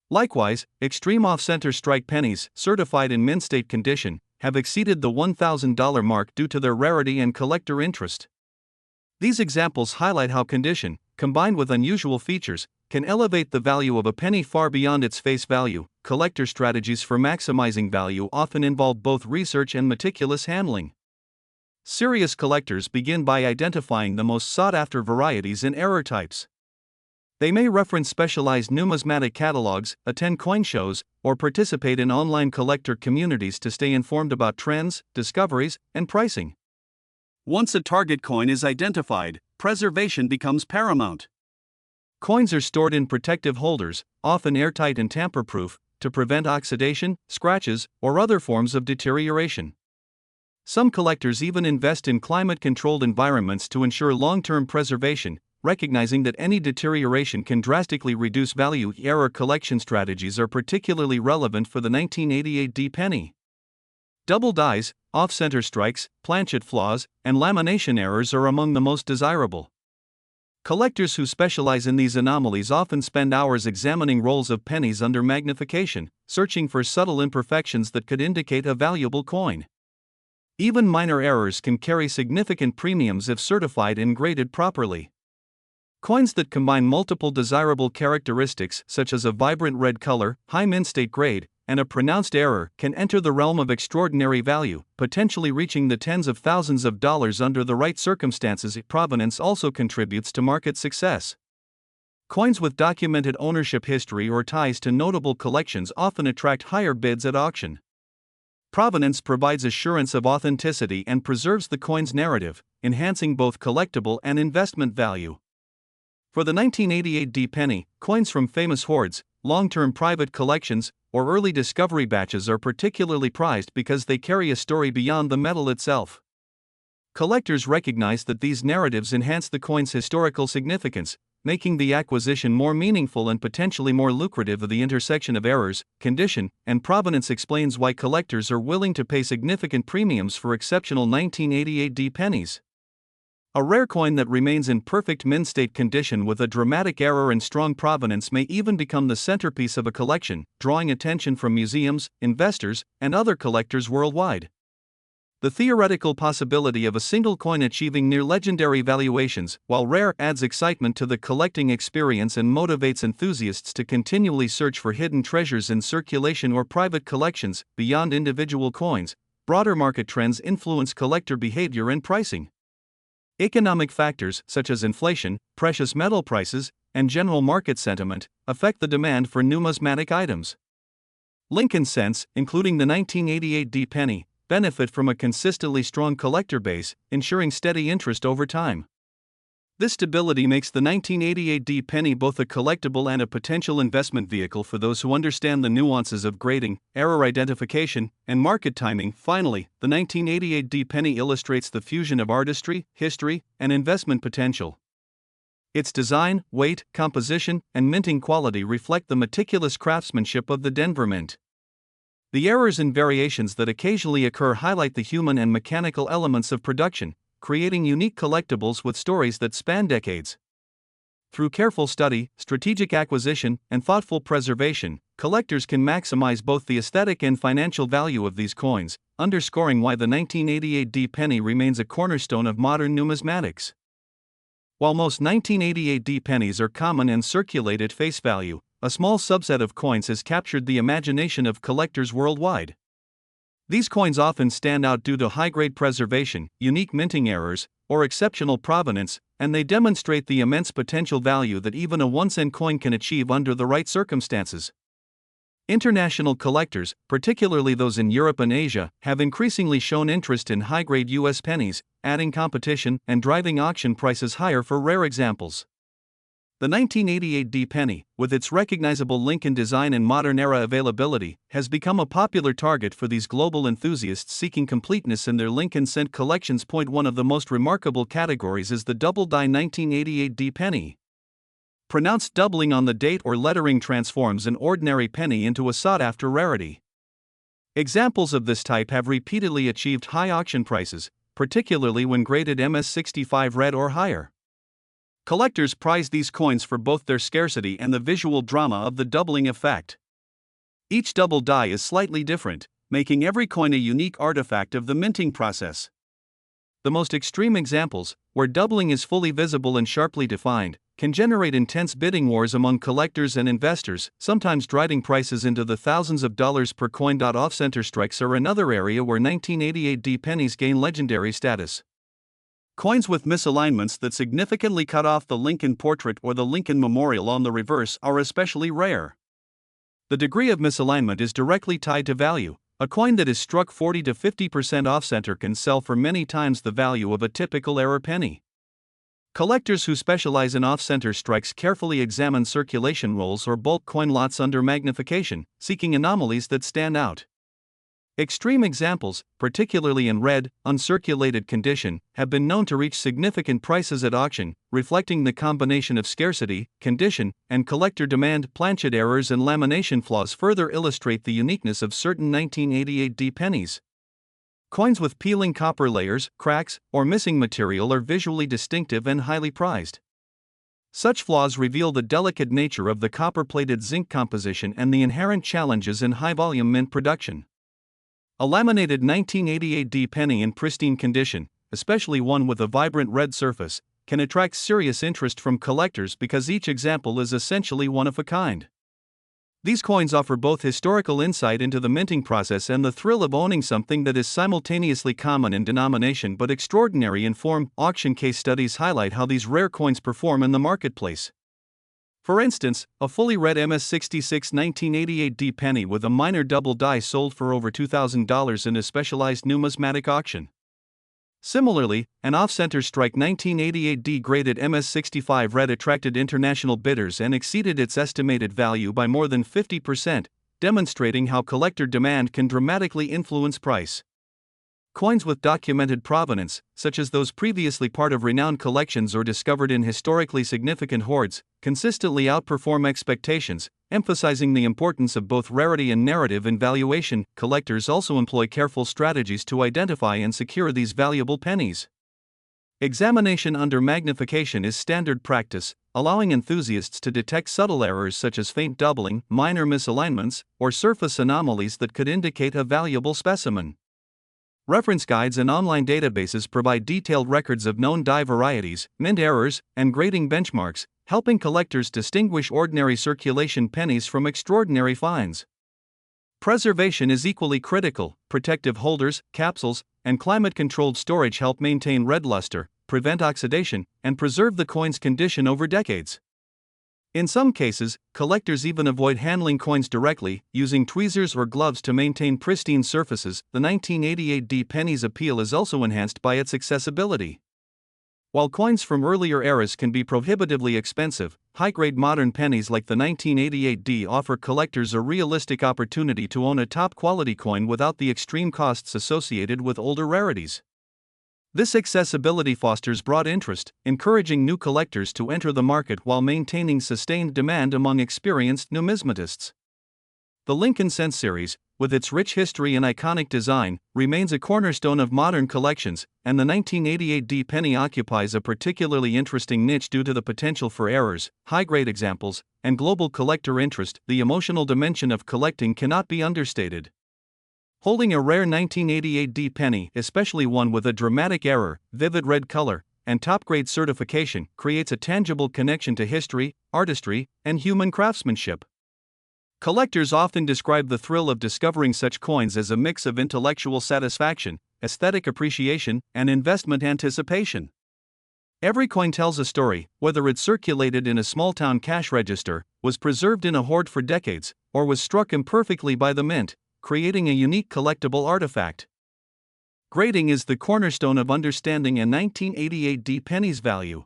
A: Likewise, extreme off-center strike pennies, certified in mint state condition, have exceeded the $1,000 mark due to their rarity and collector interest. These examples highlight how condition, combined with unusual features, can elevate the value of a penny far beyond its face value. Collector strategies for maximizing value often involve both research and meticulous handling. Serious collectors begin by identifying the most sought-after varieties and error types. They may reference specialized numismatic catalogs, attend coin shows, or participate in online collector communities to stay informed about trends, discoveries, and pricing. Once a target coin is identified, preservation becomes paramount. Coins are stored in protective holders, often airtight and tamper-proof, to prevent oxidation, scratches, or other forms of deterioration. Some collectors even invest in climate-controlled environments to ensure long-term preservation, recognizing that any deterioration can drastically reduce value. Error collection strategies are particularly relevant for the 1988 D penny. Double dies, off-center strikes, planchet flaws, and lamination errors are among the most desirable. Collectors who specialize in these anomalies often spend hours examining rolls of pennies under magnification, searching for subtle imperfections that could indicate a valuable coin. Even minor errors can carry significant premiums if certified and graded properly. Coins that combine multiple desirable characteristics such as a vibrant red color, high mint-state grade, and a pronounced error can enter the realm of extraordinary value, potentially reaching the tens of thousands of dollars under the right circumstances. Provenance also contributes to market success. Coins with documented ownership history or ties to notable collections often attract higher bids at auction. Provenance provides assurance of authenticity and preserves the coin's narrative, enhancing both collectible and investment value. For the 1988 D penny, coins from famous hoards, long-term private collections, or early discovery batches are particularly prized because they carry a story beyond the metal itself. Collectors recognize that these narratives enhance the coin's historical significance, making the acquisition more meaningful and potentially more lucrative. The intersection of errors, condition, and provenance explains why collectors are willing to pay significant premiums for exceptional 1988 D pennies. A rare coin that remains in perfect mint-state condition with a dramatic error and strong provenance may even become the centerpiece of a collection, drawing attention from museums, investors, and other collectors worldwide. The theoretical possibility of a single coin achieving near-legendary valuations, while rare, adds excitement to the collecting experience and motivates enthusiasts to continually search for hidden treasures in circulation or private collections. Beyond individual coins, broader market trends influence collector behavior and pricing. Economic factors such as inflation, precious metal prices, and general market sentiment affect the demand for numismatic items. Lincoln cents, including the 1988 D penny, benefit from a consistently strong collector base, ensuring steady interest over time. This stability makes the 1988 D penny both a collectible and a potential investment vehicle for those who understand the nuances of grading, error identification, and market timing. Finally, the 1988 D penny illustrates the fusion of artistry, history, and investment potential. Its design, weight, composition, and minting quality reflect the meticulous craftsmanship of the Denver Mint. The errors and variations that occasionally occur highlight the human and mechanical elements of production, creating unique collectibles with stories that span decades. Through careful study, strategic acquisition, and thoughtful preservation, collectors can maximize both the aesthetic and financial value of these coins, underscoring why the 1988 D penny remains a cornerstone of modern numismatics. While most 1988 D pennies are common and circulate at face value, a small subset of coins has captured the imagination of collectors worldwide. These coins often stand out due to high-grade preservation, unique minting errors, or exceptional provenance, and they demonstrate the immense potential value that even a 1-cent coin can achieve under the right circumstances. International collectors, particularly those in Europe and Asia, have increasingly shown interest in high-grade U.S. pennies, adding competition and driving auction prices higher for rare examples. The 1988 D penny, with its recognizable Lincoln design and modern-era availability, has become a popular target for these global enthusiasts seeking completeness in their Lincoln cent collections. One of the most remarkable categories is the double-die 1988 D penny. Pronounced doubling on the date or lettering transforms an ordinary penny into a sought-after rarity. Examples of this type have repeatedly achieved high auction prices, particularly when graded MS65 red or higher. Collectors prize these coins for both their scarcity and the visual drama of the doubling effect. Each double die is slightly different, making every coin a unique artifact of the minting process. The most extreme examples, where doubling is fully visible and sharply defined, can generate intense bidding wars among collectors and investors, sometimes driving prices into the thousands of dollars per coin. Off-center strikes are another area where 1988 D pennies gain legendary status. Coins with misalignments that significantly cut off the Lincoln portrait or the Lincoln Memorial on the reverse are especially rare. The degree of misalignment is directly tied to value. A coin that is struck 40 to 50% off-center can sell for many times the value of a typical error penny. Collectors who specialize in off-center strikes carefully examine circulation rolls or bulk coin lots under magnification, seeking anomalies that stand out. Extreme examples, particularly in red, uncirculated condition, have been known to reach significant prices at auction, reflecting the combination of scarcity, condition, and collector demand. Planchet errors and lamination flaws further illustrate the uniqueness of certain 1988 D pennies. Coins with peeling copper layers, cracks, or missing material are visually distinctive and highly prized. Such flaws reveal the delicate nature of the copper-plated zinc composition and the inherent challenges in high-volume mint production. A laminated 1988 D penny in pristine condition, especially one with a vibrant red surface, can attract serious interest from collectors because each example is essentially one of a kind. These coins offer both historical insight into the minting process and the thrill of owning something that is simultaneously common in denomination but extraordinary in form. Auction case studies highlight how these rare coins perform in the marketplace. For instance, a fully red MS-66 1988 D penny with a minor double die sold for over $2,000 in a specialized numismatic auction. Similarly, an off-center strike 1988 D graded MS-65 red attracted international bidders and exceeded its estimated value by more than 50%, demonstrating how collector demand can dramatically influence price. Coins with documented provenance, such as those previously part of renowned collections or discovered in historically significant hoards, consistently outperform expectations, emphasizing the importance of both rarity and narrative in valuation. Collectors also employ careful strategies to identify and secure these valuable pennies. Examination under magnification is standard practice, allowing enthusiasts to detect subtle errors such as faint doubling, minor misalignments, or surface anomalies that could indicate a valuable specimen. Reference guides and online databases provide detailed records of known die varieties, mint errors, and grading benchmarks, helping collectors distinguish ordinary circulation pennies from extraordinary finds. Preservation is equally critical. Protective holders, capsules, and climate-controlled storage help maintain red luster, prevent oxidation, and preserve the coin's condition over decades. In some cases, collectors even avoid handling coins directly, using tweezers or gloves to maintain pristine surfaces. The 1988 D penny's appeal is also enhanced by its accessibility. While coins from earlier eras can be prohibitively expensive, high-grade modern pennies like the 1988 D offer collectors a realistic opportunity to own a top-quality coin without the extreme costs associated with older rarities. This accessibility fosters broad interest, encouraging new collectors to enter the market while maintaining sustained demand among experienced numismatists. The Lincoln Cent series, with its rich history and iconic design, remains a cornerstone of modern collections, and the 1988 D penny occupies a particularly interesting niche due to the potential for errors, high-grade examples, and global collector interest. The emotional dimension of collecting cannot be understated. Holding a rare 1988 D penny, especially one with a dramatic error, vivid red color, and top-grade certification, creates a tangible connection to history, artistry, and human craftsmanship. Collectors often describe the thrill of discovering such coins as a mix of intellectual satisfaction, aesthetic appreciation, and investment anticipation. Every coin tells a story, whether it's circulated in a small-town cash register, was preserved in a hoard for decades, or was struck imperfectly by the mint, creating a unique collectible artifact. Grading is the cornerstone of understanding a 1988 D penny's value.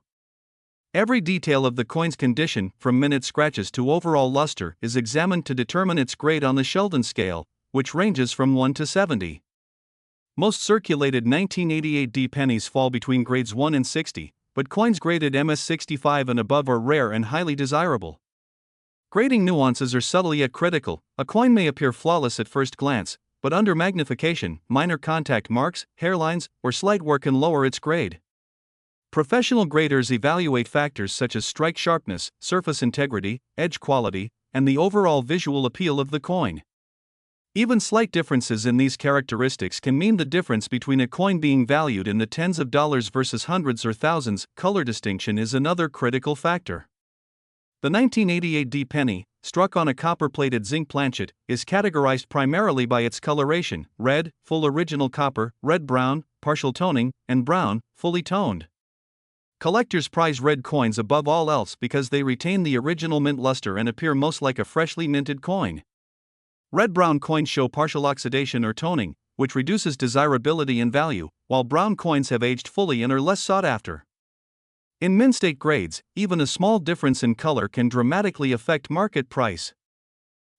A: Every detail of the coin's condition, from minute scratches to overall luster, is examined to determine its grade on the Sheldon scale, which ranges from 1 to 70. Most circulated 1988 D pennies fall between grades 1 and 60, but coins graded MS-65 and above are rare and highly desirable. Grading nuances are subtle yet critical. A coin may appear flawless at first glance, but under magnification, minor contact marks, hairlines, or slight wear can lower its grade. Professional graders evaluate factors such as strike sharpness, surface integrity, edge quality, and the overall visual appeal of the coin. Even slight differences in these characteristics can mean the difference between a coin being valued in the tens of dollars versus hundreds or thousands. Color distinction is another critical factor. The 1988 D penny, struck on a copper-plated zinc planchet, is categorized primarily by its coloration: red, full original copper; red-brown, partial toning; and brown, fully toned. Collectors prize red coins above all else because they retain the original mint luster and appear most like a freshly minted coin. Red-brown coins show partial oxidation or toning, which reduces desirability and value, while brown coins have aged fully and are less sought after. In mint-state grades, even a small difference in color can dramatically affect market price.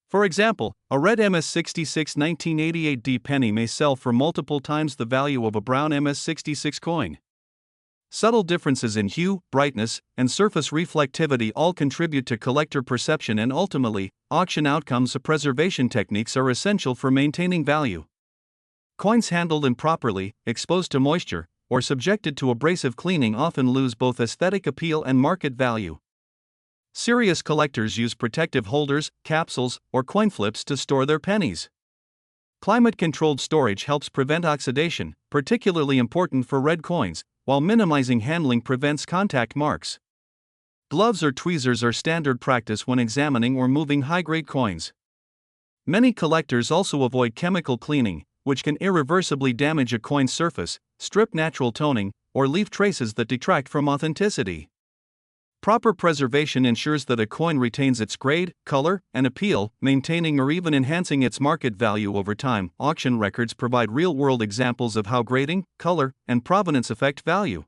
A: For example, a red MS-66 1988 D penny may sell for multiple times the value of a brown MS-66 coin. Subtle differences in hue, brightness, and surface reflectivity all contribute to collector perception, and ultimately, auction outcomes. Preservation techniques are essential for maintaining value. Coins handled improperly, exposed to moisture, or subjected to abrasive cleaning often lose both aesthetic appeal and market value. Serious collectors use protective holders, capsules, or coin flips to store their pennies. Climate-controlled storage helps prevent oxidation, particularly important for red coins, while minimizing handling prevents contact marks. Gloves or tweezers are standard practice when examining or moving high-grade coins. Many collectors also avoid chemical cleaning, which can irreversibly damage a coin's surface, strip natural toning, or leave traces that detract from authenticity. Proper preservation ensures that a coin retains its grade, color, and appeal, maintaining or even enhancing its market value over time. Auction records provide real-world examples of how grading, color, and provenance affect value.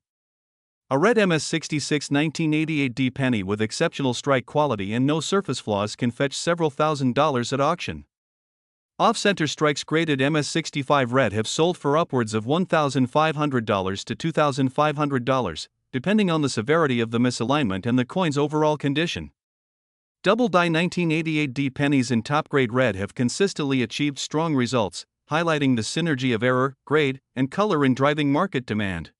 A: A red MS-66 1988 D penny with exceptional strike quality and no surface flaws can fetch several $1,000s at auction. Off-center strikes graded MS-65 red have sold for upwards of $1,500 to $2,500, depending on the severity of the misalignment and the coin's overall condition. Double-die 1988 D pennies in top-grade red have consistently achieved strong results, highlighting the synergy of error, grade, and color in driving market demand.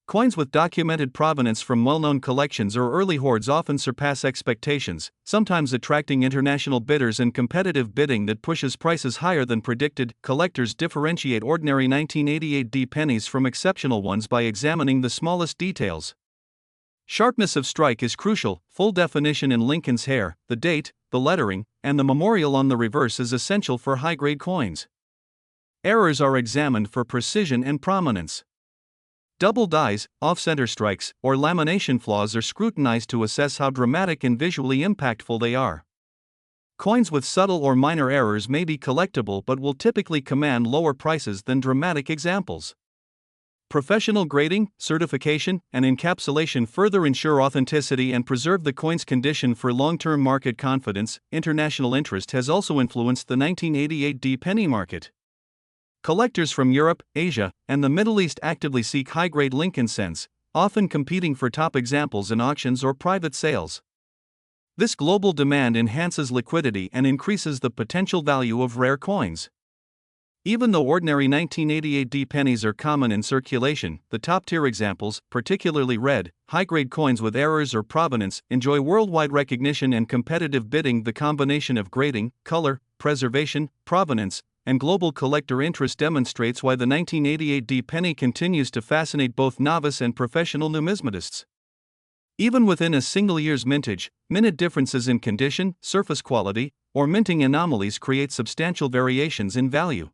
A: Coins with documented provenance from well-known collections or early hoards often surpass expectations, sometimes attracting international bidders and competitive bidding that pushes prices higher than predicted. Collectors differentiate ordinary 1988 D pennies from exceptional ones by examining the smallest details. Sharpness of strike is crucial. Full definition in Lincoln's hair, the date, the lettering, and the memorial on the reverse is essential for high-grade coins. Errors are examined for precision and prominence. Double dies, off-center strikes, or lamination flaws are scrutinized to assess how dramatic and visually impactful they are. Coins with subtle or minor errors may be collectible but will typically command lower prices than dramatic examples. Professional grading, certification, and encapsulation further ensure authenticity and preserve the coin's condition for long-term market confidence. International interest has also influenced the 1988 D penny market. Collectors from Europe, Asia, and the Middle East actively seek high-grade Lincoln cents, often competing for top examples in auctions or private sales. This global demand enhances liquidity and increases the potential value of rare coins. Even though ordinary 1988 D pennies are common in circulation, the top-tier examples, particularly red, high-grade coins with errors or provenance, enjoy worldwide recognition and competitive bidding. The combination of grading, color, preservation, provenance, and global collector interest demonstrates why the 1988 D penny continues to fascinate both novice and professional numismatists. Even within a single year's mintage, minute differences in condition, surface quality, or minting anomalies create substantial variations in value.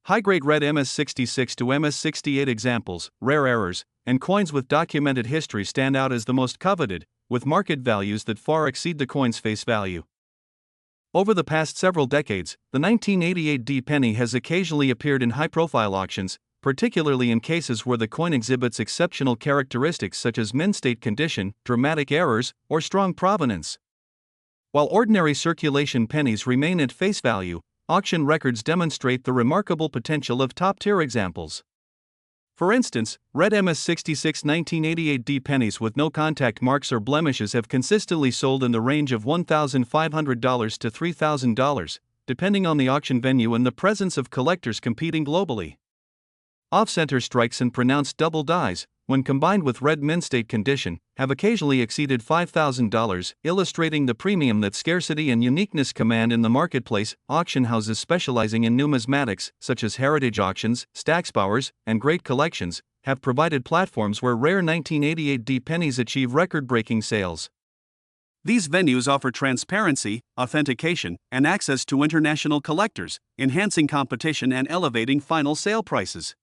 A: High-grade red MS-66 to MS-68 examples, rare errors, and coins with documented history stand out as the most coveted, with market values that far exceed the coin's face value. Over the past several decades, the 1988 D penny has occasionally appeared in high-profile auctions, particularly in cases where the coin exhibits exceptional characteristics such as mint-state condition, dramatic errors, or strong provenance. While ordinary circulation pennies remain at face value, auction records demonstrate the remarkable potential of top-tier examples. For instance, red MS-66 1988 D pennies with no contact marks or blemishes have consistently sold in the range of $1,500 to $3,000, depending on the auction venue and the presence of collectors competing globally. Off-center strikes and pronounced double dies, when combined with red mint-state condition, have occasionally exceeded $5,000, illustrating the premium that scarcity and uniqueness command in the marketplace. Auction houses specializing in numismatics, such as heritage auctions, Stacksbauers, and great collections, have provided platforms where rare 1988 pennies achieve record-breaking sales. These venues offer transparency, authentication, and access to international collectors, enhancing competition and elevating final sale prices.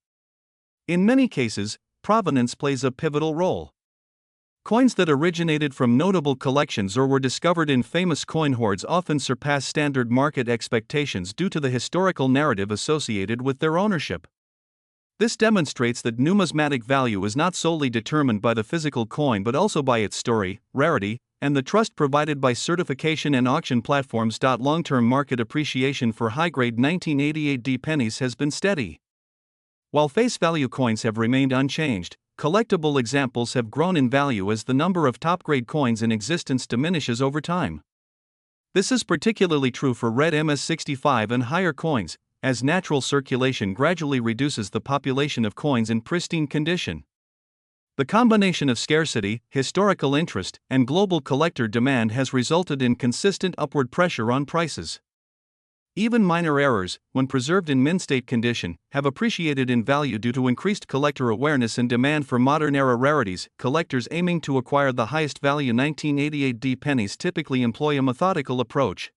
A: In many cases, provenance plays a pivotal role. Coins that originated from notable collections or were discovered in famous coin hoards often surpass standard market expectations due to the historical narrative associated with their ownership. This demonstrates that numismatic value is not solely determined by the physical coin but also by its story, rarity, and the trust provided by certification and auction platforms. Long-term market appreciation for high-grade 1988 pennies has been steady. While face value coins have remained unchanged, collectible examples have grown in value as the number of top-grade coins in existence diminishes over time. This is particularly true for red MS-65 and higher coins, as natural circulation gradually reduces the population of coins in pristine condition. The combination of scarcity, historical interest, and global collector demand has resulted in consistent upward pressure on prices. Even minor errors, when preserved in mint-state condition, have appreciated in value due to increased collector awareness and demand for modern-era rarities. Collectors aiming to acquire the highest value 1988 pennies typically employ a methodical approach.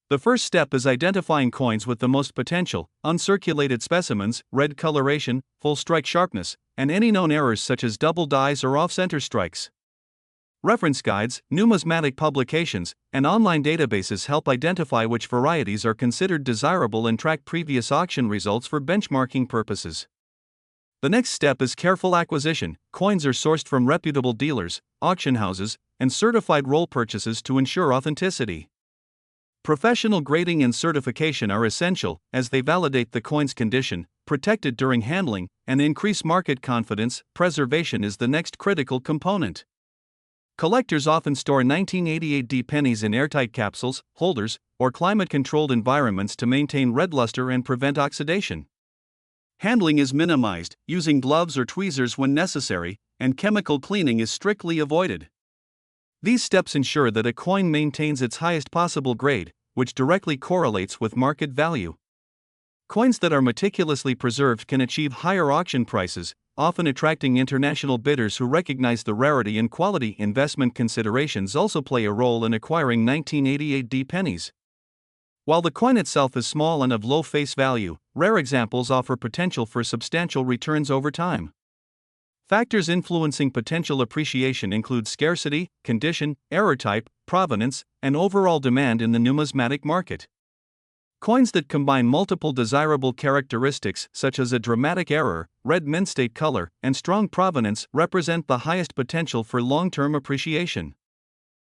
A: The first step is identifying coins with the most potential, uncirculated specimens, red coloration, full strike sharpness, and any known errors such as double dies or off-center strikes. Reference guides, numismatic publications, and online databases help identify which varieties are considered desirable and track previous auction results for benchmarking purposes. The next step is careful acquisition. Coins are sourced from reputable dealers, auction houses, and certified roll purchases to ensure authenticity. Professional grading and certification are essential, as they validate the coin's condition, protect it during handling, and increase market confidence. Preservation is the next critical component. Collectors often store 1988 pennies in airtight capsules, holders, or climate-controlled environments to maintain red luster and prevent oxidation. Handling is minimized, using gloves or tweezers when necessary, and chemical cleaning is strictly avoided. These steps ensure that a coin maintains its highest possible grade, which directly correlates with market value. Coins that are meticulously preserved can achieve higher auction prices, often attracting international bidders who recognize the rarity and quality. Investment considerations also play a role in acquiring 1988 pennies. While the coin itself is small and of low face value, rare examples offer potential for substantial returns over time. Factors influencing potential appreciation include scarcity, condition, error type, provenance, and overall demand in the numismatic market. Coins that combine multiple desirable characteristics such as a dramatic error, red mint-state color, and strong provenance represent the highest potential for long-term appreciation.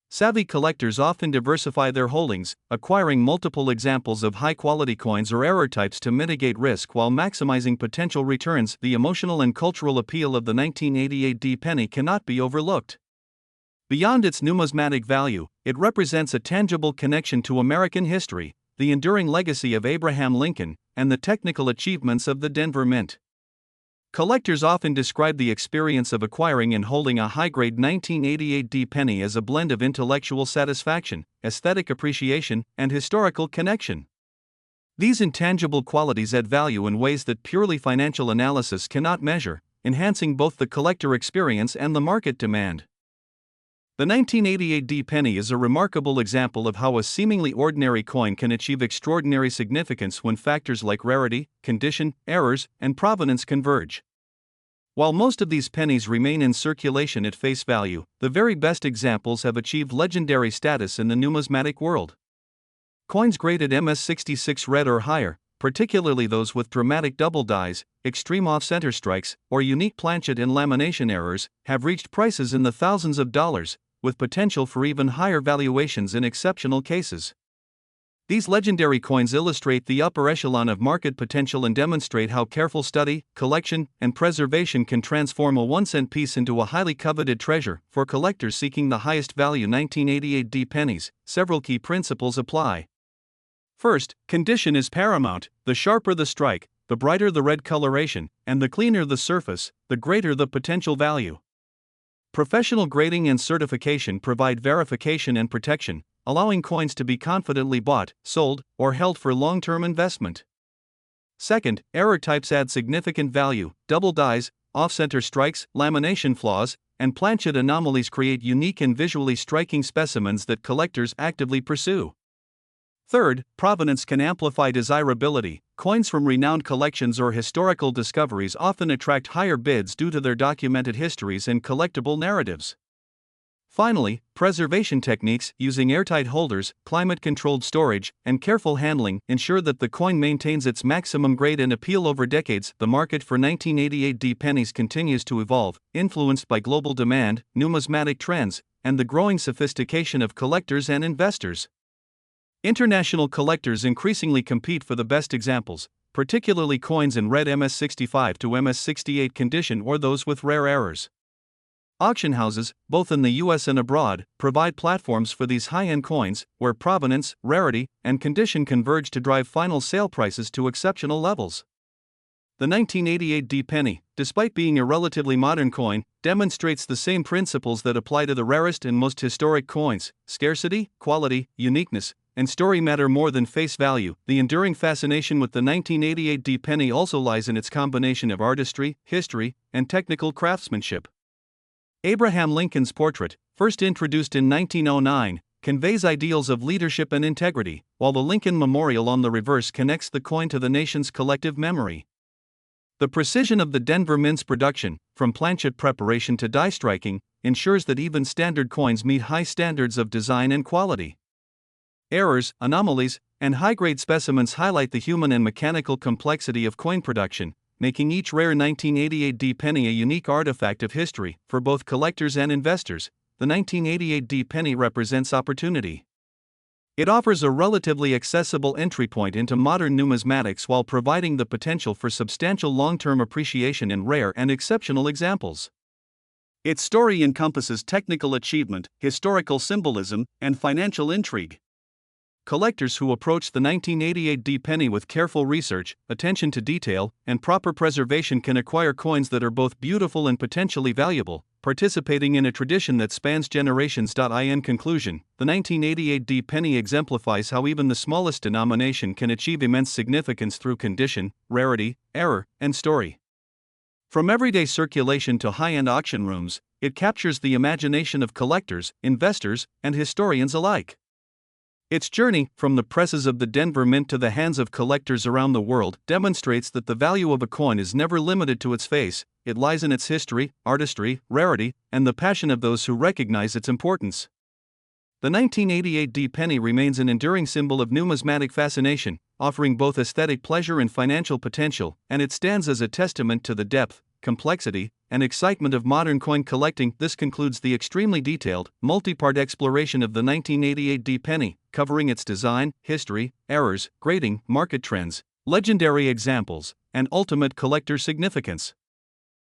A: Savvy collectors often diversify their holdings, acquiring multiple examples of high-quality coins or error types to mitigate risk while maximizing potential returns. The emotional and cultural appeal of the 1988 penny cannot be overlooked. Beyond its numismatic value, it represents a tangible connection to American history, the enduring legacy of Abraham Lincoln, and the technical achievements of the Denver Mint. Collectors often describe the experience of acquiring and holding a high-grade 1988 penny as a blend of intellectual satisfaction, aesthetic appreciation, and historical connection. These intangible qualities add value in ways that purely financial analysis cannot measure, enhancing both the collector experience and the market demand. The 1988 penny is a remarkable example of how a seemingly ordinary coin can achieve extraordinary significance when factors like rarity, condition, errors, and provenance converge. While most of these pennies remain in circulation at face value, the very best examples have achieved legendary status in the numismatic world. Coins graded MS-66 red or higher, particularly those with dramatic double dies, extreme off-center strikes, or unique planchet and lamination errors, have reached prices in the thousands of dollars, with potential for even higher valuations in exceptional cases. These legendary coins illustrate the upper echelon of market potential and demonstrate how careful study, collection, and preservation can transform a 1-cent piece into a highly coveted treasure. For collectors seeking the highest value 1988 pennies, several key principles apply. First, condition is paramount. The sharper the strike, the brighter the red coloration, and the cleaner the surface, the greater the potential value. Professional grading and certification provide verification and protection, allowing coins to be confidently bought, sold, or held for long-term investment. Second, error types add significant value. Double dies, off-center strikes, lamination flaws, and planchet anomalies create unique and visually striking specimens that collectors actively pursue. Third, provenance can amplify desirability. Coins from renowned collections or historical discoveries often attract higher bids due to their documented histories and collectible narratives. Finally, preservation techniques using airtight holders, climate-controlled storage, and careful handling ensure that the coin maintains its maximum grade and appeal over decades. The market for 1988D pennies continues to evolve, influenced by global demand, numismatic trends, and the growing sophistication of collectors and investors. International collectors increasingly compete for the best examples, particularly coins in red MS65 to MS68 condition or those with rare errors. Auction houses, both in the US and abroad, provide platforms for these high-end coins, where provenance, rarity, and condition converge to drive final sale prices to exceptional levels. The 1988D penny, despite being a relatively modern coin, demonstrates the same principles that apply to the rarest and most historic coins: scarcity, quality, uniqueness, and story matter more than face value. The enduring fascination with the 1988D penny also lies in its combination of artistry, history, and technical craftsmanship. Abraham Lincoln's portrait, first introduced in 1909, conveys ideals of leadership and integrity, while the Lincoln Memorial on the reverse connects the coin to the nation's collective memory. The precision of the Denver Mint's production, from planchet preparation to die striking, ensures that even standard coins meet high standards of design and quality. Errors, anomalies, and high-grade specimens highlight the human and mechanical complexity of coin production, making each rare 1988D penny a unique artifact of history. For both collectors and investors, the 1988D penny represents opportunity. It offers a relatively accessible entry point into modern numismatics while providing the potential for substantial long-term appreciation in rare and exceptional examples. Its story encompasses technical achievement, historical symbolism, and financial intrigue. Collectors who approach the 1988D penny with careful research, attention to detail, and proper preservation can acquire coins that are both beautiful and potentially valuable, participating in a tradition that spans generations. In conclusion, the 1988D penny exemplifies how even the smallest denomination can achieve immense significance through condition, rarity, error, and story. From everyday circulation to high-end auction rooms, it captures the imagination of collectors, investors, and historians alike. Its journey, from the presses of the Denver Mint to the hands of collectors around the world, demonstrates that the value of a coin is never limited to its face. It lies in its history, artistry, rarity, and the passion of those who recognize its importance. The 1988D penny remains an enduring symbol of numismatic fascination, offering both aesthetic pleasure and financial potential, and it stands as a testament to the depth, complexity, and excitement of modern coin collecting. This concludes the extremely detailed, multi-part exploration of the 1988D penny, covering its design, history, errors, grading, market trends, legendary examples, and ultimate collector significance.